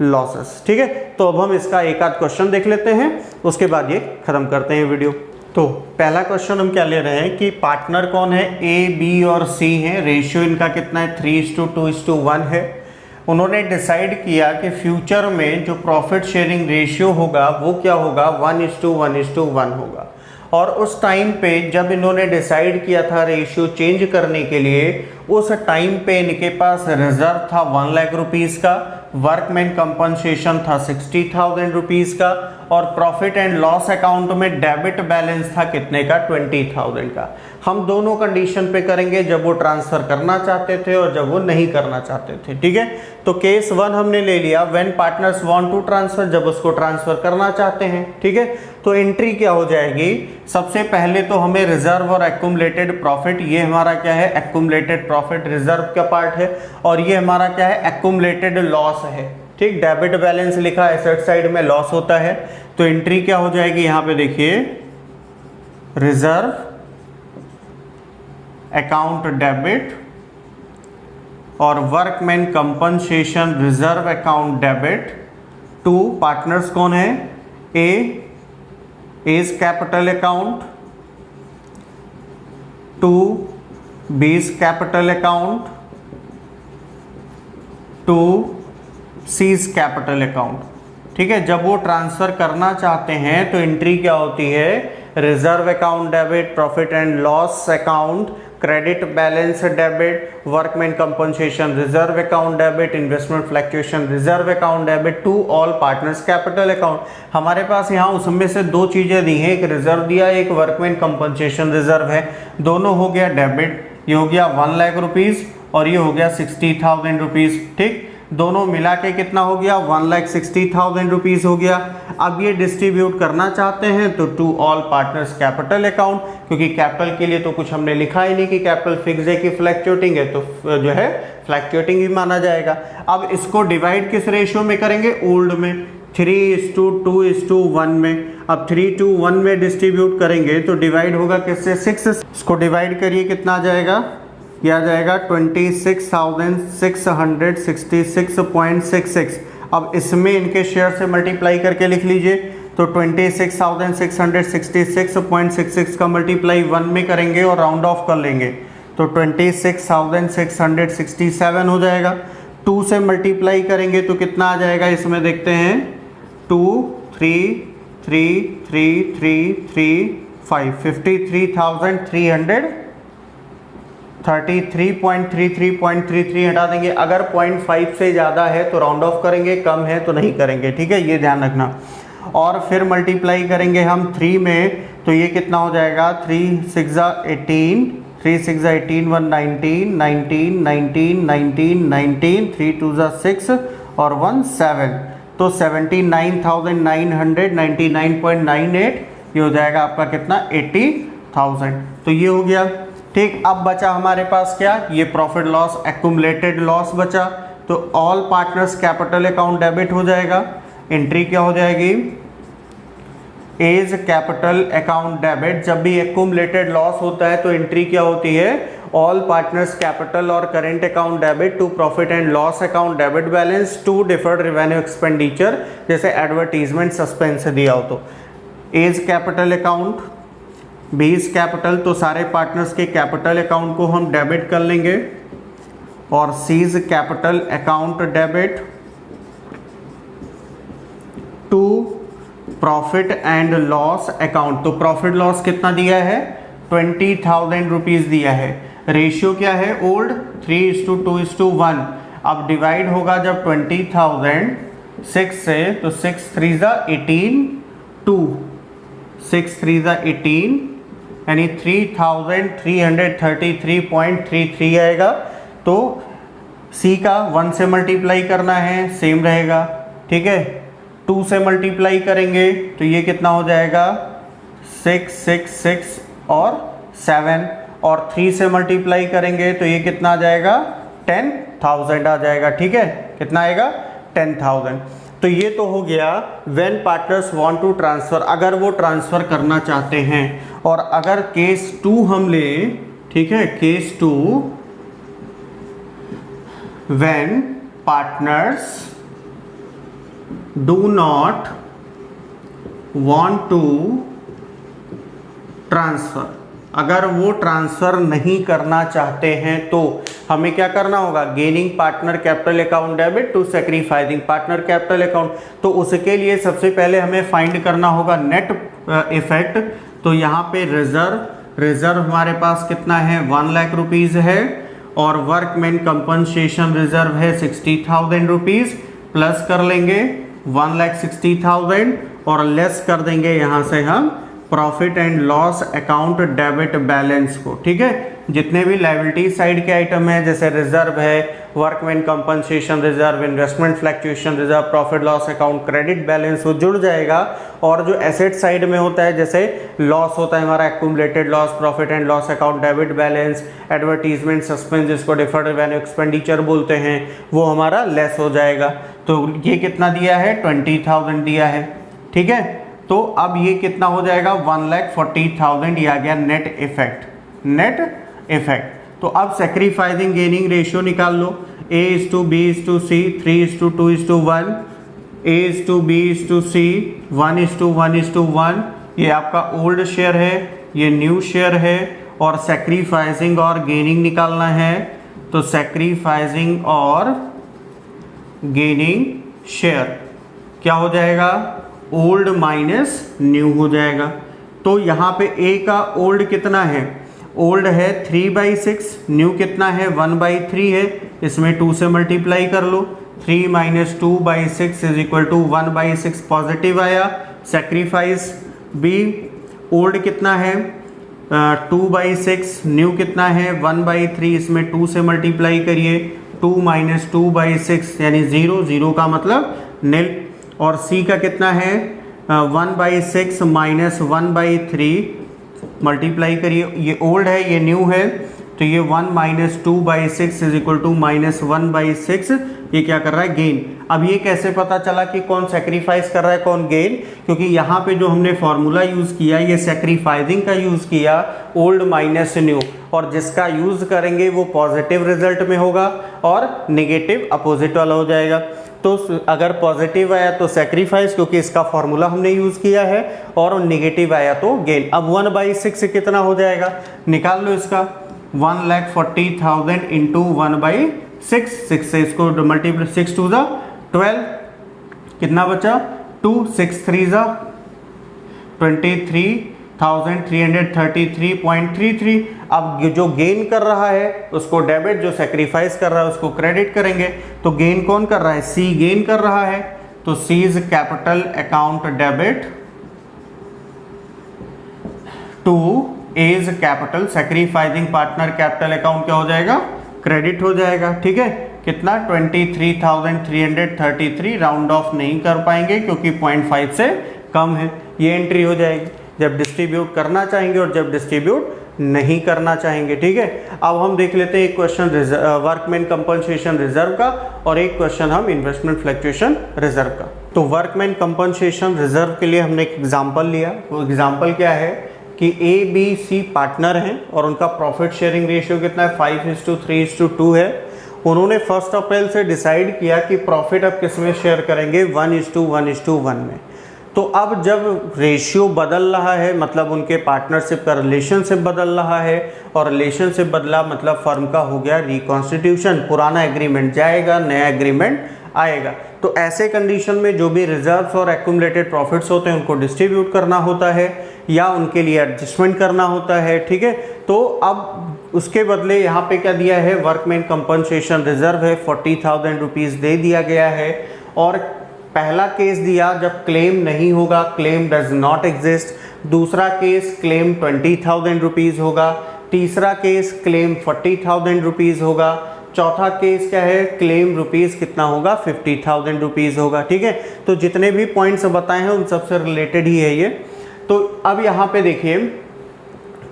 losses। ठीक है, तो अब हम इसका एक आध क्वेश्चन देख लेते हैं, उसके बाद ये खत्म करते हैं वीडियो। तो पहला क्वेश्चन हम क्या ले रहे हैं कि पार्टनर कौन है, ए, बी और सी हैं, रेशियो इनका कितना है 3:2:1 है। उन्होंने डिसाइड किया कि फ्यूचर में जो प्रॉफिट शेयरिंग रेशियो होगा वो क्या होगा, 1:1:1 होगा। और उस टाइम पे जब इन्होंने डिसाइड किया था रेशियो चेंज करने के लिए, उस टाइम पे इनके पास रिजर्व था 1 लाख रुपीज़ का, वर्कमैन कंपनसेशन था 60,000 रुपीज का, और प्रॉफिट एंड लॉस अकाउंट में डेबिट बैलेंस था कितने का, 20,000 का। हम दोनों कंडीशन पे करेंगे, जब वो ट्रांसफर करना चाहते थे और जब वो नहीं करना चाहते थे। ठीक है, तो केस 1 हमने ले लिया, when partners want to transfer, जब उसको ट्रांसफर करना चाहते हैं। ठीक है, तो एंट्री क्या हो जाएगी, सबसे पहले तो हमें रिजर्व और एक्यूमुलेटेड प्रॉफिट, ये हमारा क्या है, एक्यूमुलेटेड प्रॉफिट रिजर्व का पार्ट है, और ये हमारा क्या है, एक्यूमुलेटेड लॉस है। ठीक, डेबिट बैलेंस लिखा, एसेट साइड में लॉस होता है, तो एंट्री क्या हो जाएगी, यहां पे देखिए, रिजर्व अकाउंट डेबिट और workman compensation reserve account debit to partners कौन है, A is capital account, to B's capital account, to C's capital account. ठीक है, जब वो ट्रांसफर करना चाहते हैं तो एंट्री क्या होती है, reserve account debit, profit and loss account, credit balance debit, workman compensation reserve account debit, investment fluctuation reserve account debit to all partners capital account. हमारे पास यहाँ उसमें से दो चीजें दी हैं, एक रिजर्व दिया, एक वर्कमैन कंपनसेशन रिजर्व है, दोनों हो गया डेबिट, ये हो गया 1 लाख रुपीज और ये हो गया 60,000 रुपीज। ठीक, दोनों मिला के कितना हो गया, 1,60,000 रुपीज हो गया। अब ये डिस्ट्रीब्यूट करना चाहते हैं तो to all partners capital account, क्योंकि कैपिटल के लिए तो कुछ हमने लिखा ही नहीं कि कैपिटल फिक्स है कि फ्लक्चुएटिंग है, तो जो है फ्लक्चुएटिंग ही माना जाएगा। अब इसको डिवाइड किस रेशियो में करेंगे, ओल्ड में, 3:2:1 में। अब 3:1 में डिस्ट्रीब्यूट करेंगे तो डिवाइड होगा किससे, 6। इसको डिवाइड करिए, कितना आ जाएगा, यह आ जाएगा 26,666.66। अब इसमें इनके शेयर से मल्टीप्लाई करके लिख लीजिए, तो 26,666.66 का मल्टीप्लाई 1 में करेंगे और राउंड ऑफ कर लेंगे, तो 26,667 हो जाएगा। 2 से मल्टीप्लाई करेंगे तो कितना आ जाएगा, इसमें देखते हैं, 2 3 3 3 3 3 5 53,333.33 हटा देंगे। अगर 0.5 से ज़्यादा है तो राउंड ऑफ करेंगे, कम है तो नहीं करेंगे। ठीक है, ये ध्यान रखना। और फिर मल्टीप्लाई करेंगे हम 3 में, तो ये कितना हो जाएगा, 3 6 18, 3 6 18, 1 19 19 19 19 19, 3 2 6 और 1 7, तो 79,999.98, ये हो जाएगा आपका कितना, 80,000। तो ये हो गया। ठीक, अब बचा हमारे पास क्या, ये प्रॉफिट लॉस एक्यूमुलेटेड लॉस बचा, तो all partners capital account debit हो जाएगा। एंट्री क्या हो जाएगी, एज कैपिटल अकाउंट डेबिट। जब भी एक्यूमुलेटेड लॉस होता है तो एंट्री क्या होती है, ऑल पार्टनर्स कैपिटल और current account debit to profit and loss account debit balance to deferred revenue expenditure, जैसे एडवर्टीजमेंट सस्पेंस दिया हो तो। A's capital account, B's capital, तो सारे पार्टनर्स के कैपिटल अकाउंट को हम डेबिट कर लेंगे, और C's capital account debit to profit and loss account. तो प्रॉफिट लॉस कितना दिया है, 20,000 रुपीज दिया है। रेशियो क्या है, ओल्ड 3:2:1। अब डिवाइड होगा जब 20,000 6 से, तो 6 3 18, 2 6 3 18, यानी 3,333.33 आएगा। तो सी का 1 से मल्टीप्लाई करना है, सेम रहेगा। ठीक है, 2 से मल्टीप्लाई करेंगे तो ये कितना हो जाएगा, 6 6 6 और 7, और 3 से मल्टीप्लाई करेंगे तो ये कितना आ जाएगा, 10,000 आ जाएगा। ठीक है, कितना आएगा, 10,000। तो ये तो हो गया when partners want to transfer, अगर वो ट्रांसफर करना चाहते हैं। और अगर केस 2 हम ले, ठीक है, case 2, when partners do not want to transfer, अगर वो ट्रांसफर नहीं करना चाहते हैं तो हमें क्या करना होगा, gaining partner capital account debit to sacrificing partner capital account. तो उसके लिए सबसे पहले हमें फाइंड करना होगा नेट इफेक्ट। तो यहाँ पे रिजर्व हमारे पास कितना है, 1 लाख रुपीज है, और वर्कमैन कंपनसेशन रिजर्व है 60,000 रुपीज। प्लस कर लेंगे 1,60,000 और लेस कर देंगे यहाँ से हम profit and loss account debit balance को। ठीक है, जितने भी लायबिलिटी साइड के आइटम है जैसे रिजर्व है, workman compensation reserve, investment fluctuation reserve, profit loss account, credit balance, वो जुड़ जाएगा। और जो एसेट साइड में होता है जैसे लॉस होता है हमारा accumulated loss, profit and loss account debit balance, advertisement suspense जिसको डिफर्ड रेवेन्यू एक्सपेंडिचर बोलते हैं, वो हमारा लेस हो जाएगा। तो ये कितना दिया है 20,000 दिया है। ठीक है, तो अब ये कितना हो जाएगा 1,40,000, ये आ गया नेट इफेक्ट, नेट इफेक्ट। तो अब सेक्रीफाइसिंग गेनिंग रेशियो निकाल लो, A/B/C 3:2:1, A/B/C 1:1:1, ये आपका ओल्ड शेयर है, ये न्यू शेयर है, और सेक्रीफाइसिंग और गेनिंग निकालना है। तो सेक्रीफाइसिंग और गेनिंग शेयर क्या हो जाएगा, ओल्ड माइनस न्यू हो जाएगा। तो यहाँ पे A का ओल्ड कितना है, ओल्ड है 3/6, न्यू कितना है 1/3 है, इसमें 2 से मल्टीप्लाई कर लो, 3 - 2/6 = 1/6 पॉजिटिव आया। सेक्रीफाइस B, ओल्ड कितना है 2/6, न्यू कितना है 1/3, इसमें 2 से मल्टीप्लाई करिए, 2 - 2/6 यानी 0, 0 का मतलब नील। और C का कितना है 1/6 - 1/3, मल्टीप्लाई करिए, ये ओल्ड है ये न्यू है, तो ये 1 - 2/6 = -1/6, ये क्या कर रहा है गेन। अब ये कैसे पता चला कि कौन सेक्रीफाइस कर रहा है कौन गेन, क्योंकि यहाँ पे जो हमने फॉर्मूला यूज़ किया ये सेक्रीफाइसिंग का यूज़ किया, ओल्ड माइनस न्यू, और जिसका यूज़ करेंगे वो पॉजिटिव रिजल्ट में होगा और नेगेटिव अपोजिट वाला हो जाएगा। तो अगर पॉजिटिव आया तो सेक्रीफाइस क्योंकि इसका फॉर्मूला हमने यूज़ किया है, और नेगेटिव आया तो गेन। अब 1/6 कितना हो जाएगा, निकाल लो इसका, 1,40,000 × 1/6, 6 से इसको मल्टीप्लाई, 6 2 12, कितना बचा 2, 6 3 23,333.33। अब जो गेन कर रहा है उसको डेबिट, जो सेक्रीफाइस कर रहा है उसको क्रेडिट करेंगे। तो गेन कौन कर रहा है, C गेन कर रहा है, तो C is capital account debit to A is capital, sacrificing partner capital account क्या हो जाएगा, क्रेडिट हो जाएगा। ठीक है, कितना 23,333, राउंड ऑफ नहीं कर पाएंगे क्योंकि 0.5 से कम है, ये एंट्री हो जाएगी जब डिस्ट्रीब्यूट करना चाहेंगे और जब डिस्ट्रीब्यूट नहीं करना चाहेंगे। ठीक है, अब हम देख लेते हैं एक क्वेश्चन वर्कमैन कंपनसेशन रिजर्व का और एक क्वेश्चन हम इन्वेस्टमेंट फ्लक्चुएशन रिजर्व का। तो वर्कमैन कंपनसेशन रिजर्व के लिए हमने एक एग्जांपल लिया, वो एग्जांपल क्या है कि A, B, C पार्टनर हैं और उनका प्रॉफिट शेयरिंग रेशियो कितना है 5:3:2 है। उन्होंने 1 अप्रैल से डिसाइड किया कि प्रॉफिट अब किस में शेयर करेंगे, 1:1:1 में। तो अब जब रेशियो बदल रहा है मतलब उनके पार्टनरशिप का रिलेशनशिप बदल रहा है, और रिलेशनशिप बदला मतलब फर्म का हो गया रिकॉन्स्टिट्यूशन, पुराना एग्रीमेंट जाएगा नया एग्रीमेंट आएगा। तो ऐसे कंडीशन में जो भी रिजर्व्स और एक्यूमुलेटेड प्रॉफिट्स होते हैं उनको डिस्ट्रीब्यूट करना होता है या उनके लिए एडजस्टमेंट करना होता है। ठीक है, तो अब उसके बदले यहाँ पे क्या दिया है, वर्कमैन कंपनसेशन रिजर्व है 40,000 रुपीज़ दे दिया गया है। और पहला केस दिया जब क्लेम नहीं होगा, क्लेम डज नॉट एग्जिस्ट। दूसरा केस क्लेम 20,000 रुपीज़ होगा। तीसरा केस क्लेम 40,000 रुपीज़ होगा। चौथा केस क्या है, क्लेम रुपीज़ कितना होगा 50,000 रुपीज़ होगा। ठीक है, तो जितने भी पॉइंट्स बताए हैं उन सबसे रिलेटेड ही है ये। तो अब यहाँ पे देखिए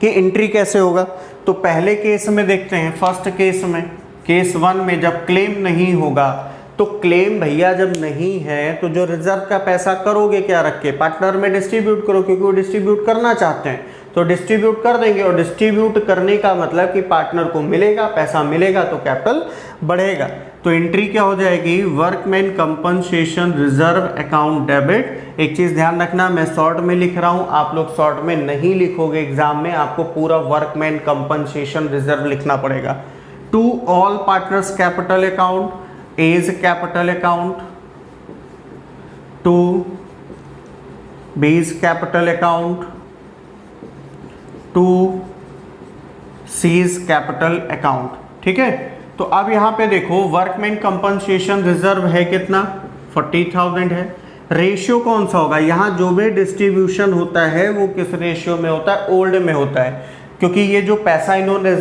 कि एंट्री कैसे होगा। तो पहले केस में देखते हैं, फर्स्ट केस में, केस 1 में जब क्लेम नहीं होगा, तो क्लेम भैया जब नहीं है तो जो रिजर्व का पैसा करोगे क्या रख के, पार्टनर में डिस्ट्रीब्यूट करो, क्योंकि वो डिस्ट्रीब्यूट करना चाहते हैं तो डिस्ट्रीब्यूट कर देंगे। और डिस्ट्रीब्यूट करने का मतलब कि पार्टनर को मिलेगा, पैसा मिलेगा तो कैपिटल बढ़ेगा। तो एंट्री क्या हो जाएगी, workman compensation reserve account debit. एक चीज़ ध्यान रखना, मैं शॉर्ट में लिख रहा हूँ, आप लोग शॉर्ट में नहीं लिखोगे एग्जाम में, आपको पूरा वर्कमैन कंपनसेशन रिजर्व लिखना पड़ेगा। To all partners capital account, A's capital account, to B's capital account, to C's capital account। ठीक है, तो अब यहाँ पे देखो वर्कमैन कंपनसेशन रिजर्व है कितना 40,000 है। रेशियो कौन सा होगा, यहाँ जो भी डिस्ट्रीब्यूशन होता है वो किस रेशियो में होता है, ओल्ड में होता है, क्योंकि ये जो पैसा इन्होंने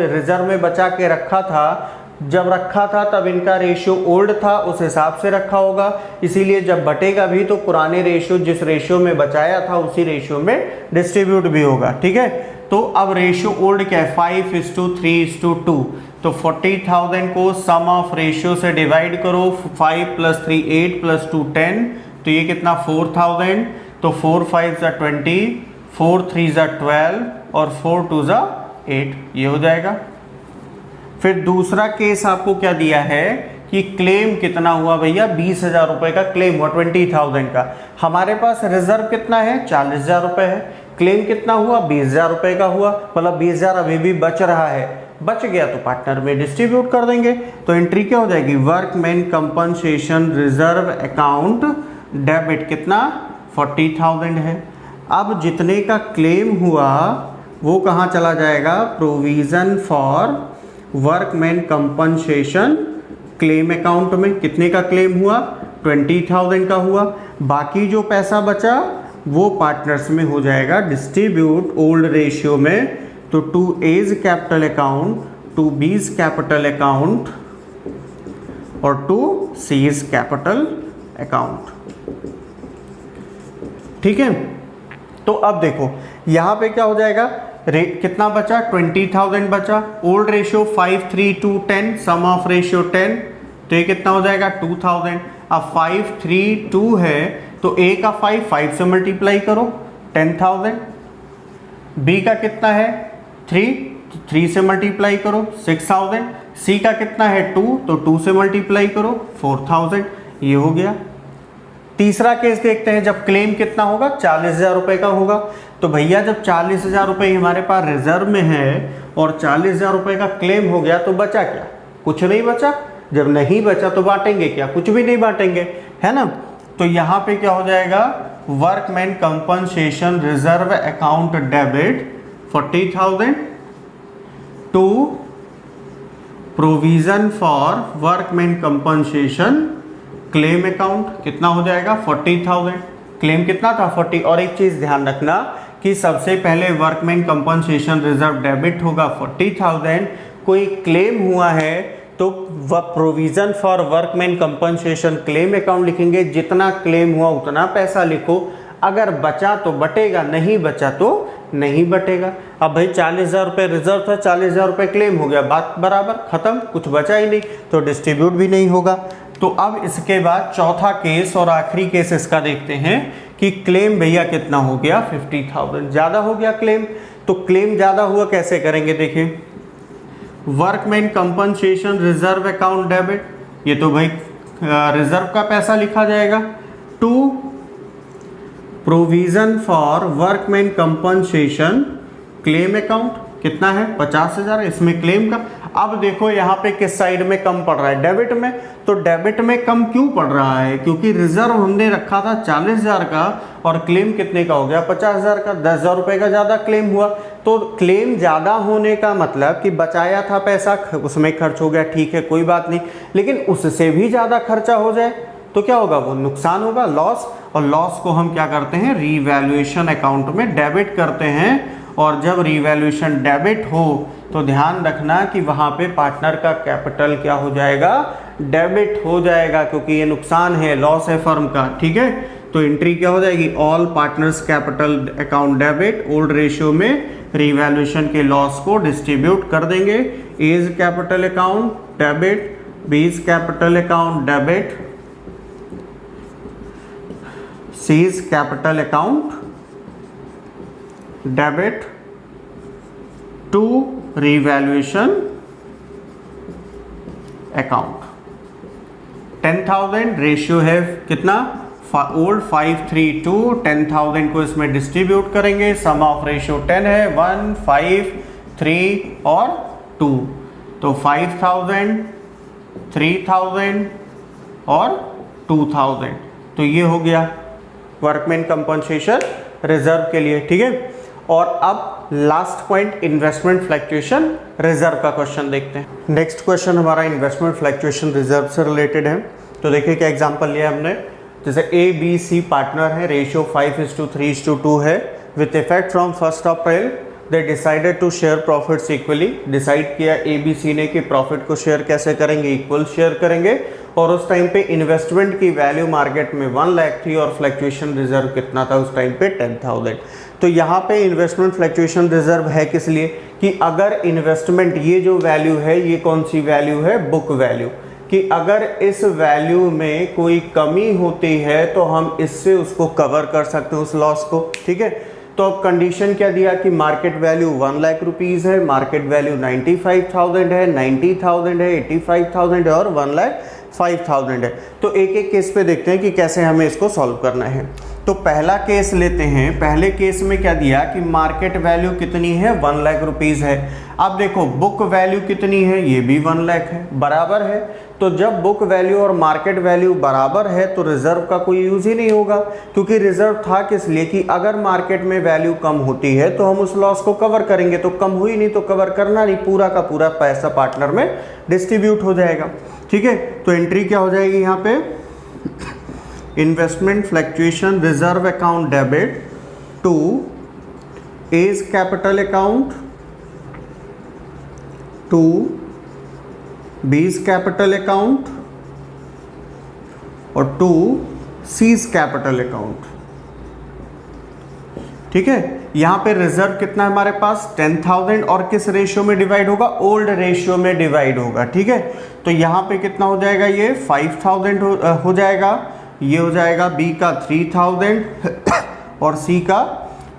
रिजर्व में बचा के रखा था, जब रखा था तब इनका रेशियो ओल्ड था, उस हिसाब से रखा होगा, इसीलिए जब बटेगा भी तो पुराने रेशियो जिस रेशियो में बचाया था उसी रेशियो में डिस्ट्रीब्यूट भी होगा। ठीक है, तो अब रेशियो ओल्ड क्या है, 5:3:2, तो 40,000 को सम ऑफ रेशियो से डिवाइड करो, 5 + 3 8 + 2 10, तो ये कितना 4,000, तो 4 5 = 20, 4 3 = 12 और 4 2 = 8, ये हो जाएगा। फिर दूसरा केस आपको क्या दिया है कि क्लेम कितना हुआ भैया, 20,000 रुपये का क्लेम हुआ 20,000 का। हमारे पास रिजर्व कितना है, 40,000 रुपये है, क्लेम कितना हुआ, 20,000 रुपये का हुआ, मतलब 20,000 अभी भी बच रहा है, बच गया तो पार्टनर में डिस्ट्रीब्यूट कर देंगे। तो एंट्री क्या हो जाएगी, workman compensation reserve account debit, कितना 40,000 है। अब जितने का क्लेम हुआ वो कहाँ चला जाएगा, provision for workman compensation claim account में। कितने का क्लेम हुआ, 20,000 का हुआ। बाकी जो पैसा बचा वो पार्टनर्स में हो जाएगा डिस्ट्रीब्यूट ओल्ड रेशियो में, तो to A's capital account, to B's capital account और टू सीज कैपिटल अकाउंट। ठीक है, तो अब देखो यहाँ पे क्या हो जाएगा, कितना बचा, 20,000 बचा, old ratio 5:3:2:10, sum of ratio 10, तो ये कितना हो जाएगा 2,000। अब 5:3:2 है तो ए का 5 से मल्टीप्लाई करो 10,000, बी का कितना है 3 से मल्टीप्लाई करो 6,000, सी का कितना है 2 तो 2 से मल्टीप्लाई करो 4,000, ये हो गया। तीसरा केस देखते हैं, जब क्लेम कितना होगा, 40,000 रुपये का होगा। तो भैया जब 40,000 रुपये हमारे पास रिजर्व में है और 40,000 रुपये का क्लेम हो गया तो बचा क्या, कुछ नहीं बचा। जब नहीं बचा तो बांटेंगे क्या, कुछ भी नहीं बांटेंगे, है ना। तो यहाँ पे क्या हो जाएगा, workman compensation reserve account debit 40,000 to provision for workman compensation claim account, कितना हो जाएगा 40,000। क्लेम कितना था 40। और एक चीज ध्यान रखना कि सबसे पहले वर्कमैन कंपनसेशन रिजर्व डेबिट होगा 40,000, कोई क्लेम हुआ है तो वह provision for workman compensation claim account लिखेंगे, जितना क्लेम हुआ उतना पैसा लिखो, अगर बचा तो बटेगा, नहीं बचा तो नहीं बटेगा। अब भाई 40,000 रुपये रिजर्व था, 40,000 रुपये क्लेम हो गया, बात बराबर खत्म, कुछ बचा ही नहीं तो डिस्ट्रीब्यूट भी नहीं होगा। तो अब इसके बाद चौथा केस और आखिरी केस इसका देखते हैं कि क्लेम भैया कितना हो गया 50,000, ज़्यादा हो गया क्लेम। तो क्लेम ज़्यादा हुआ कैसे करेंगे, देखिए workman compensation reserve account debit, ये तो भाई रिजर्व का पैसा लिखा जाएगा, to provision for workman compensation claim account, कितना है 50,000, इसमें क्लेम का। अब देखो यहाँ पे किस साइड में कम पड़ रहा है, डेबिट में। तो डेबिट में कम क्यों पड़ रहा है, क्योंकि रिजर्व हमने रखा था 40,000 का और क्लेम कितने का हो गया 50,000 का, 10,000 रुपये का ज़्यादा क्लेम हुआ। तो क्लेम ज़्यादा होने का मतलब कि बचाया था पैसा उसमें खर्च हो गया, ठीक है कोई बात नहीं, लेकिन उससे भी ज़्यादा खर्चा हो जाए तो क्या होगा, वो नुकसान होगा, लॉस। और लॉस को हम क्या करते हैं, रीवैल्यूएशन अकाउंट में डेबिट करते हैं। और जब रीवैल्यूएशन डेबिट हो तो ध्यान रखना कि वहाँ पे पार्टनर का कैपिटल क्या हो जाएगा, डेबिट हो जाएगा, क्योंकि ये नुकसान है, लॉस है फर्म का। ठीक है, तो एंट्री क्या हो जाएगी, all partners capital account debit, old ratio में रीवैल्यूएशन के लॉस को डिस्ट्रीब्यूट कर देंगे। A's capital account debit, B's capital account debit, C's capital account debit to revaluation account. 10,000 ratio है कितना, ओल्ड 5:3:2, 10,000 को इसमें डिस्ट्रीब्यूट करेंगे, सम ऑफ रेशियो 10 है, 1 5 3 और 2, तो 5,000 3,000 और 2,000, तो ये हो गया वर्कमैन कंपनसेशन रिजर्व के लिए। ठीक है, और अब last point investment fluctuation reserve का क्वेश्चन देखते हैं। नेक्स्ट क्वेश्चन हमारा इन्वेस्टमेंट फ्लक्चुएशन रिजर्व से रिलेटेड है। तो देखिए क्या एग्जांपल लिया हमने, जैसे ए बी सी पार्टनर है, रेशियो 5:3:2 है, with effect from 1 April they decided to share profits equally. Decide किया ए बी सी ने कि प्रॉफिट को शेयर कैसे करेंगे, इक्वल शेयर करेंगे। और उस टाइम पे इन्वेस्टमेंट की वैल्यू मार्केट में 1 लाख थी और फ्लक्चुएशन रिजर्व कितना था उस टाइम पे 10,000। तो यहाँ पे इन्वेस्टमेंट फ्लक्चुएशन रिजर्व है किस लिए कि अगर इन्वेस्टमेंट, ये जो वैल्यू है ये कौन सी वैल्यू है, बुक वैल्यू, कि अगर इस वैल्यू में कोई कमी होती है तो हम इससे उसको कवर कर सकते हैं उस लॉस को। ठीक है, तो अब कंडीशन क्या दिया कि मार्केट वैल्यू 1 लाख रुपीज़ है, मार्केट वैल्यू 95,000 है, 90,000 है, 85,000 है और 1,05,000 है। तो एक एक केस पे देखते हैं कि कैसे हमें इसको सॉल्व करना है। तो पहला केस लेते हैं। पहले केस में क्या दिया कि मार्केट वैल्यू कितनी है, 1 लाख रुपीज़ है। अब देखो बुक वैल्यू कितनी है, ये भी 1 लाख है, बराबर है। तो जब बुक वैल्यू और मार्केट वैल्यू बराबर है तो रिजर्व का कोई यूज़ ही नहीं होगा, क्योंकि रिजर्व था किस लिए कि अगर मार्केट में वैल्यू कम होती है तो हम उस लॉस को कवर करेंगे। तो कम हुई नहीं तो कवर करना नहीं, पूरा का पूरा पैसा पार्टनर में डिस्ट्रीब्यूट हो जाएगा। ठीक है, तो एंट्री क्या हो जाएगी यहाँ पे, investment fluctuation reserve account debit to A's capital account, to B's capital account और टू सीज कैपिटल अकाउंट। ठीक है, यहां पे रिजर्व कितना है हमारे पास 10,000 और किस रेशियो में डिवाइड होगा, ओल्ड रेशियो में डिवाइड होगा। ठीक है, तो यहां पे कितना हो जाएगा, ये 5,000 हो जाएगा, ये हो जाएगा बी का 3,000 और सी का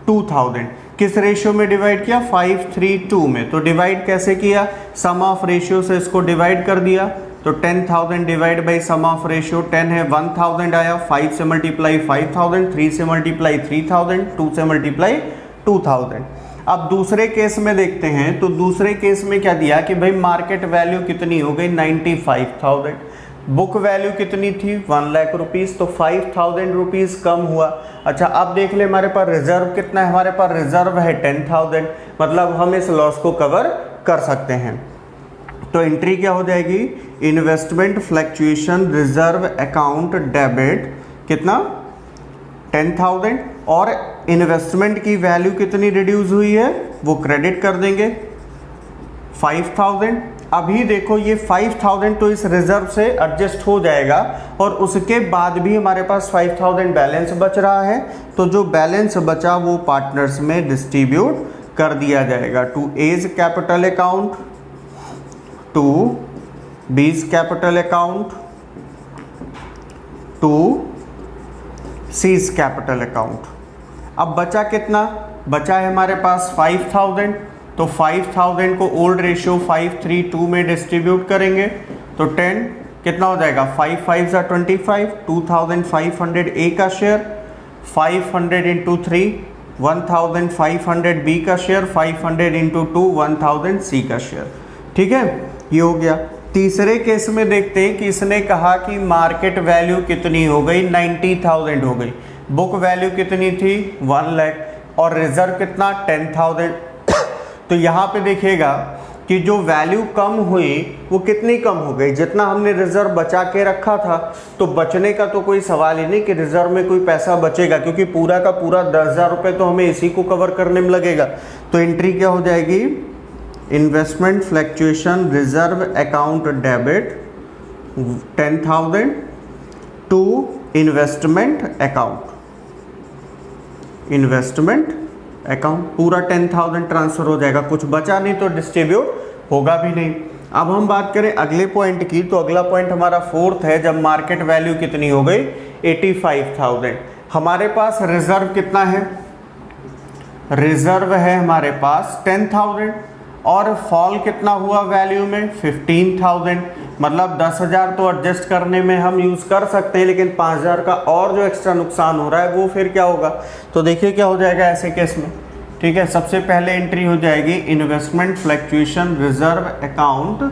2,000। किस रेशियो में डिवाइड किया, 5:3:2 में। तो डिवाइड कैसे किया, सम ऑफ रेशियो से इसको डिवाइड कर दिया। तो 10,000 divide by sum of ratio 10 है, 1,000 आया, 5 से मल्टीप्लाई 5,000, 3 से मल्टीप्लाई 3,000, 2 से मल्टीप्लाई 2,000। अब दूसरे केस में देखते हैं। तो दूसरे केस में क्या दिया कि भाई मार्केट वैल्यू कितनी हो गई 95,000, बुक वैल्यू कितनी थी 1 लाख रुपीज़, तो 5,000 रुपीज़ कम हुआ। अच्छा अब देख ले हमारे पास रिजर्व कितना है, हमारे पास रिजर्व है 10,000, मतलब हम इस लॉस को कवर कर सकते हैं। तो एंट्री क्या हो जाएगी, investment fluctuation reserve account debit कितना 10,000 और इन्वेस्टमेंट की वैल्यू कितनी रिड्यूस हुई है वो क्रेडिट कर देंगे 5,000। अभी देखो ये 5,000 तो इस रिजर्व से एडजस्ट हो जाएगा और उसके बाद भी हमारे पास 5,000 बैलेंस बच रहा है। तो जो बैलेंस बचा वो पार्टनर्स में डिस्ट्रीब्यूट कर दिया जाएगा to A's capital account, to B's capital account, to C's capital account. अब बचा कितना, बचा है हमारे पास 5,000। तो 5,000 को ओल्ड रेशियो 5:3:2 में डिस्ट्रीब्यूट करेंगे तो 10 कितना हो जाएगा, 5 5 = 25, 2,500 ए का शेयर, 500 × 3 1,500 बी का शेयर, 500 × 2 1,000 सी का शेयर। ठीक है, ये हो गया। तीसरे केस में देखते हैं कि इसने कहा कि मार्केट वैल्यू कितनी हो गई 90,000 हो गई, बुक वैल्यू कितनी थी 1 लाख और रिजर्व कितना 10,000। तो यहाँ पे देखिएगा कि जो वैल्यू कम हुई वो कितनी कम हो गई, जितना हमने रिजर्व बचा के रखा था। तो बचने का तो कोई सवाल ही नहीं कि रिजर्व में कोई पैसा बचेगा, क्योंकि पूरा का पूरा 10,000 रुपये तो हमें इसी को कवर करने में लगेगा। तो एंट्री क्या हो जाएगी, investment fluctuation reserve account debit 10,000 to investment account, investment account पूरा 10,000 ट्रांसफर हो जाएगा, कुछ बचा नहीं तो डिस्ट्रीब्यूट होगा भी नहीं। अब हम बात करें अगले पॉइंट की, तो अगला पॉइंट हमारा 4th है, जब मार्केट वैल्यू कितनी हो गई 85,000। हमारे पास रिजर्व कितना है, रिजर्व है हमारे पास 10,000 और फॉल कितना हुआ वैल्यू में 15,000, मतलब 10,000 तो एडजस्ट करने में हम यूज़ कर सकते हैं, लेकिन 5,000 का और जो एक्स्ट्रा नुकसान हो रहा है वो फिर क्या होगा। तो देखिए क्या हो जाएगा ऐसे केस में। ठीक है, सबसे पहले एंट्री हो जाएगी investment fluctuation reserve account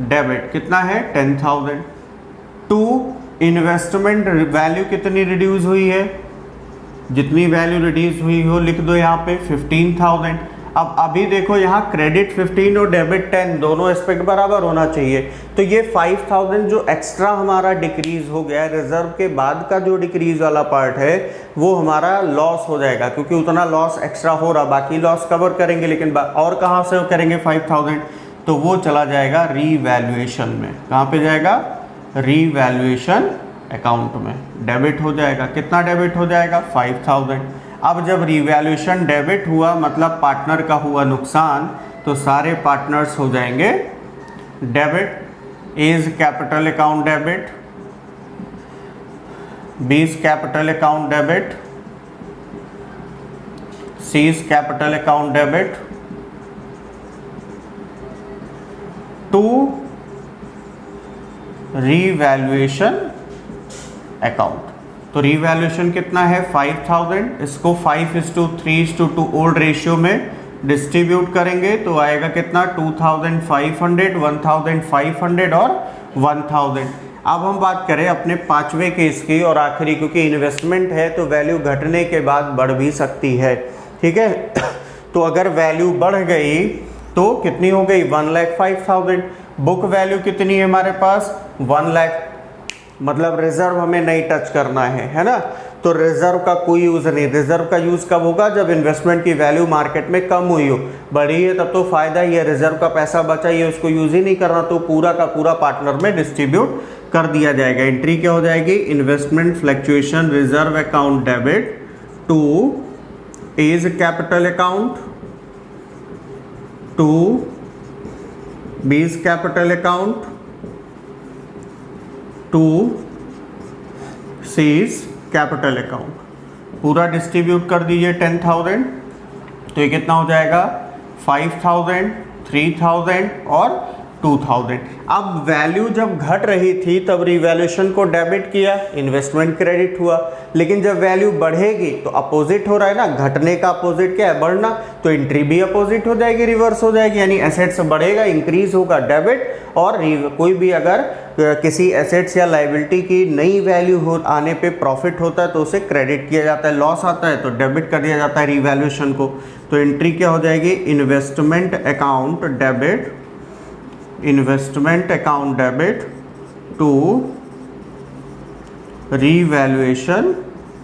debit, कितना है 10,000 टू इन्वेस्टमेंट वैल्यू कितनी रिड्यूस हुई है, जितनी वैल्यू रिड्यूस हुई हो लिख दो यहाँ पे 15,000। अब अभी देखो यहाँ क्रेडिट 15 और डेबिट 10 दोनों एस्पेक्ट बराबर होना चाहिए, तो ये 5000 जो एक्स्ट्रा हमारा डिक्रीज हो गया रिजर्व के बाद का जो डिक्रीज वाला पार्ट है वो हमारा लॉस हो जाएगा, क्योंकि उतना लॉस एक्स्ट्रा हो रहा, बाकी लॉस कवर करेंगे लेकिन और कहाँ से करेंगे 5000, तो वो चला जाएगा रीवैल्यूएशन में। कहाँ पे जाएगा? रीवैल्यूएशन अकाउंट में डेबिट हो जाएगा। कितना डेबिट हो जाएगा? 5000। अब जब रीवैल्यूएशन डेबिट हुआ मतलब पार्टनर का हुआ नुकसान, तो सारे पार्टनर्स हो जाएंगे debit. A is capital account debit, B is capital account debit, C is capital account debit, to revaluation account. तो रीवैल्यूएशन कितना है? 5000। इसको 5:3:2 ओल्ड रेशियो में डिस्ट्रीब्यूट करेंगे तो आएगा कितना? 2500, 1500 और 1000। अब हम बात करें अपने पांचवें केस की और आखिरी, क्योंकि इन्वेस्टमेंट है तो वैल्यू घटने के बाद बढ़ भी सकती है, ठीक है। तो अगर वैल्यू बढ़ गई तो कितनी हो गई? 1,05,000। बुक वैल्यू कितनी है हमारे पास? 1 लाख, मतलब रिजर्व हमें नहीं टच करना है ना। तो रिजर्व का कोई यूज़ नहीं। रिजर्व का यूज़ कब होगा? जब इन्वेस्टमेंट की वैल्यू मार्केट में कम हुई हो, बढ़ी है तब तो फायदा ही है। रिजर्व का पैसा बचा ही है, उसको यूज़ ही नहीं करना, तो पूरा का पूरा पार्टनर में डिस्ट्रीब्यूट कर दिया जाएगा। एंट्री क्या हो जाएगी? Investment fluctuation reserve account debit to A's capital account, to B's capital account, to C's capital account. पूरा डिस्ट्रीब्यूट कर दीजिए 10,000। तो ये कितना हो जाएगा? 5,000, 3,000 और 2000। अब वैल्यू जब घट रही थी तब रिवैल्यूएशन को डेबिट किया, इन्वेस्टमेंट क्रेडिट हुआ। लेकिन जब वैल्यू बढ़ेगी तो अपोजिट हो रहा है ना, घटने का अपोजिट क्या है? बढ़ना। तो एंट्री भी अपोजिट हो जाएगी, रिवर्स हो जाएगी, यानी एसेट्स बढ़ेगा, इंक्रीज होगा डेबिट, और कोई भी अगर किसी एसेट्स या लाइबिलिटी की नई वैल्यू हो आने पे प्रॉफिट होता है तो उसे क्रेडिट किया जाता है, लॉस आता है तो डेबिट कर दिया जाता है रिवैल्यूएशन को। तो एंट्री क्या हो जाएगी? Investment account debit, investment account debit to revaluation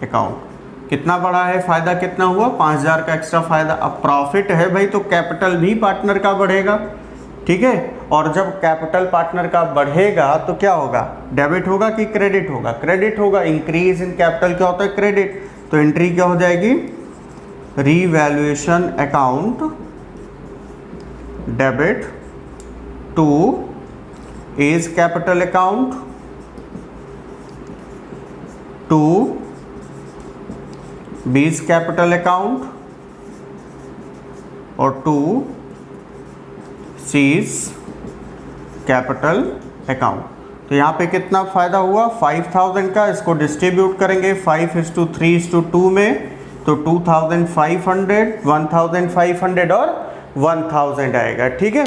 account. कितना बड़ा है फायदा? कितना हुआ? 5000 का एक्स्ट्रा फायदा। अब प्रॉफिट है भाई तो कैपिटल भी पार्टनर का बढ़ेगा, ठीक है। और जब कैपिटल पार्टनर का बढ़ेगा तो क्या होगा? डेबिट होगा कि क्रेडिट होगा? क्रेडिट होगा। इंक्रीज इन कैपिटल क्या होता है? क्रेडिट। तो एंट्री क्या हो जाएगी? Revaluation account debit to A's capital account, to B's capital account और टू सीज कैपिटल अकाउंट। तो यहाँ पे कितना फायदा हुआ? 5000 का। इसको डिस्ट्रीब्यूट करेंगे 5:3:2 में, तो 2500, 1500 और 1000 आएगा, ठीक है।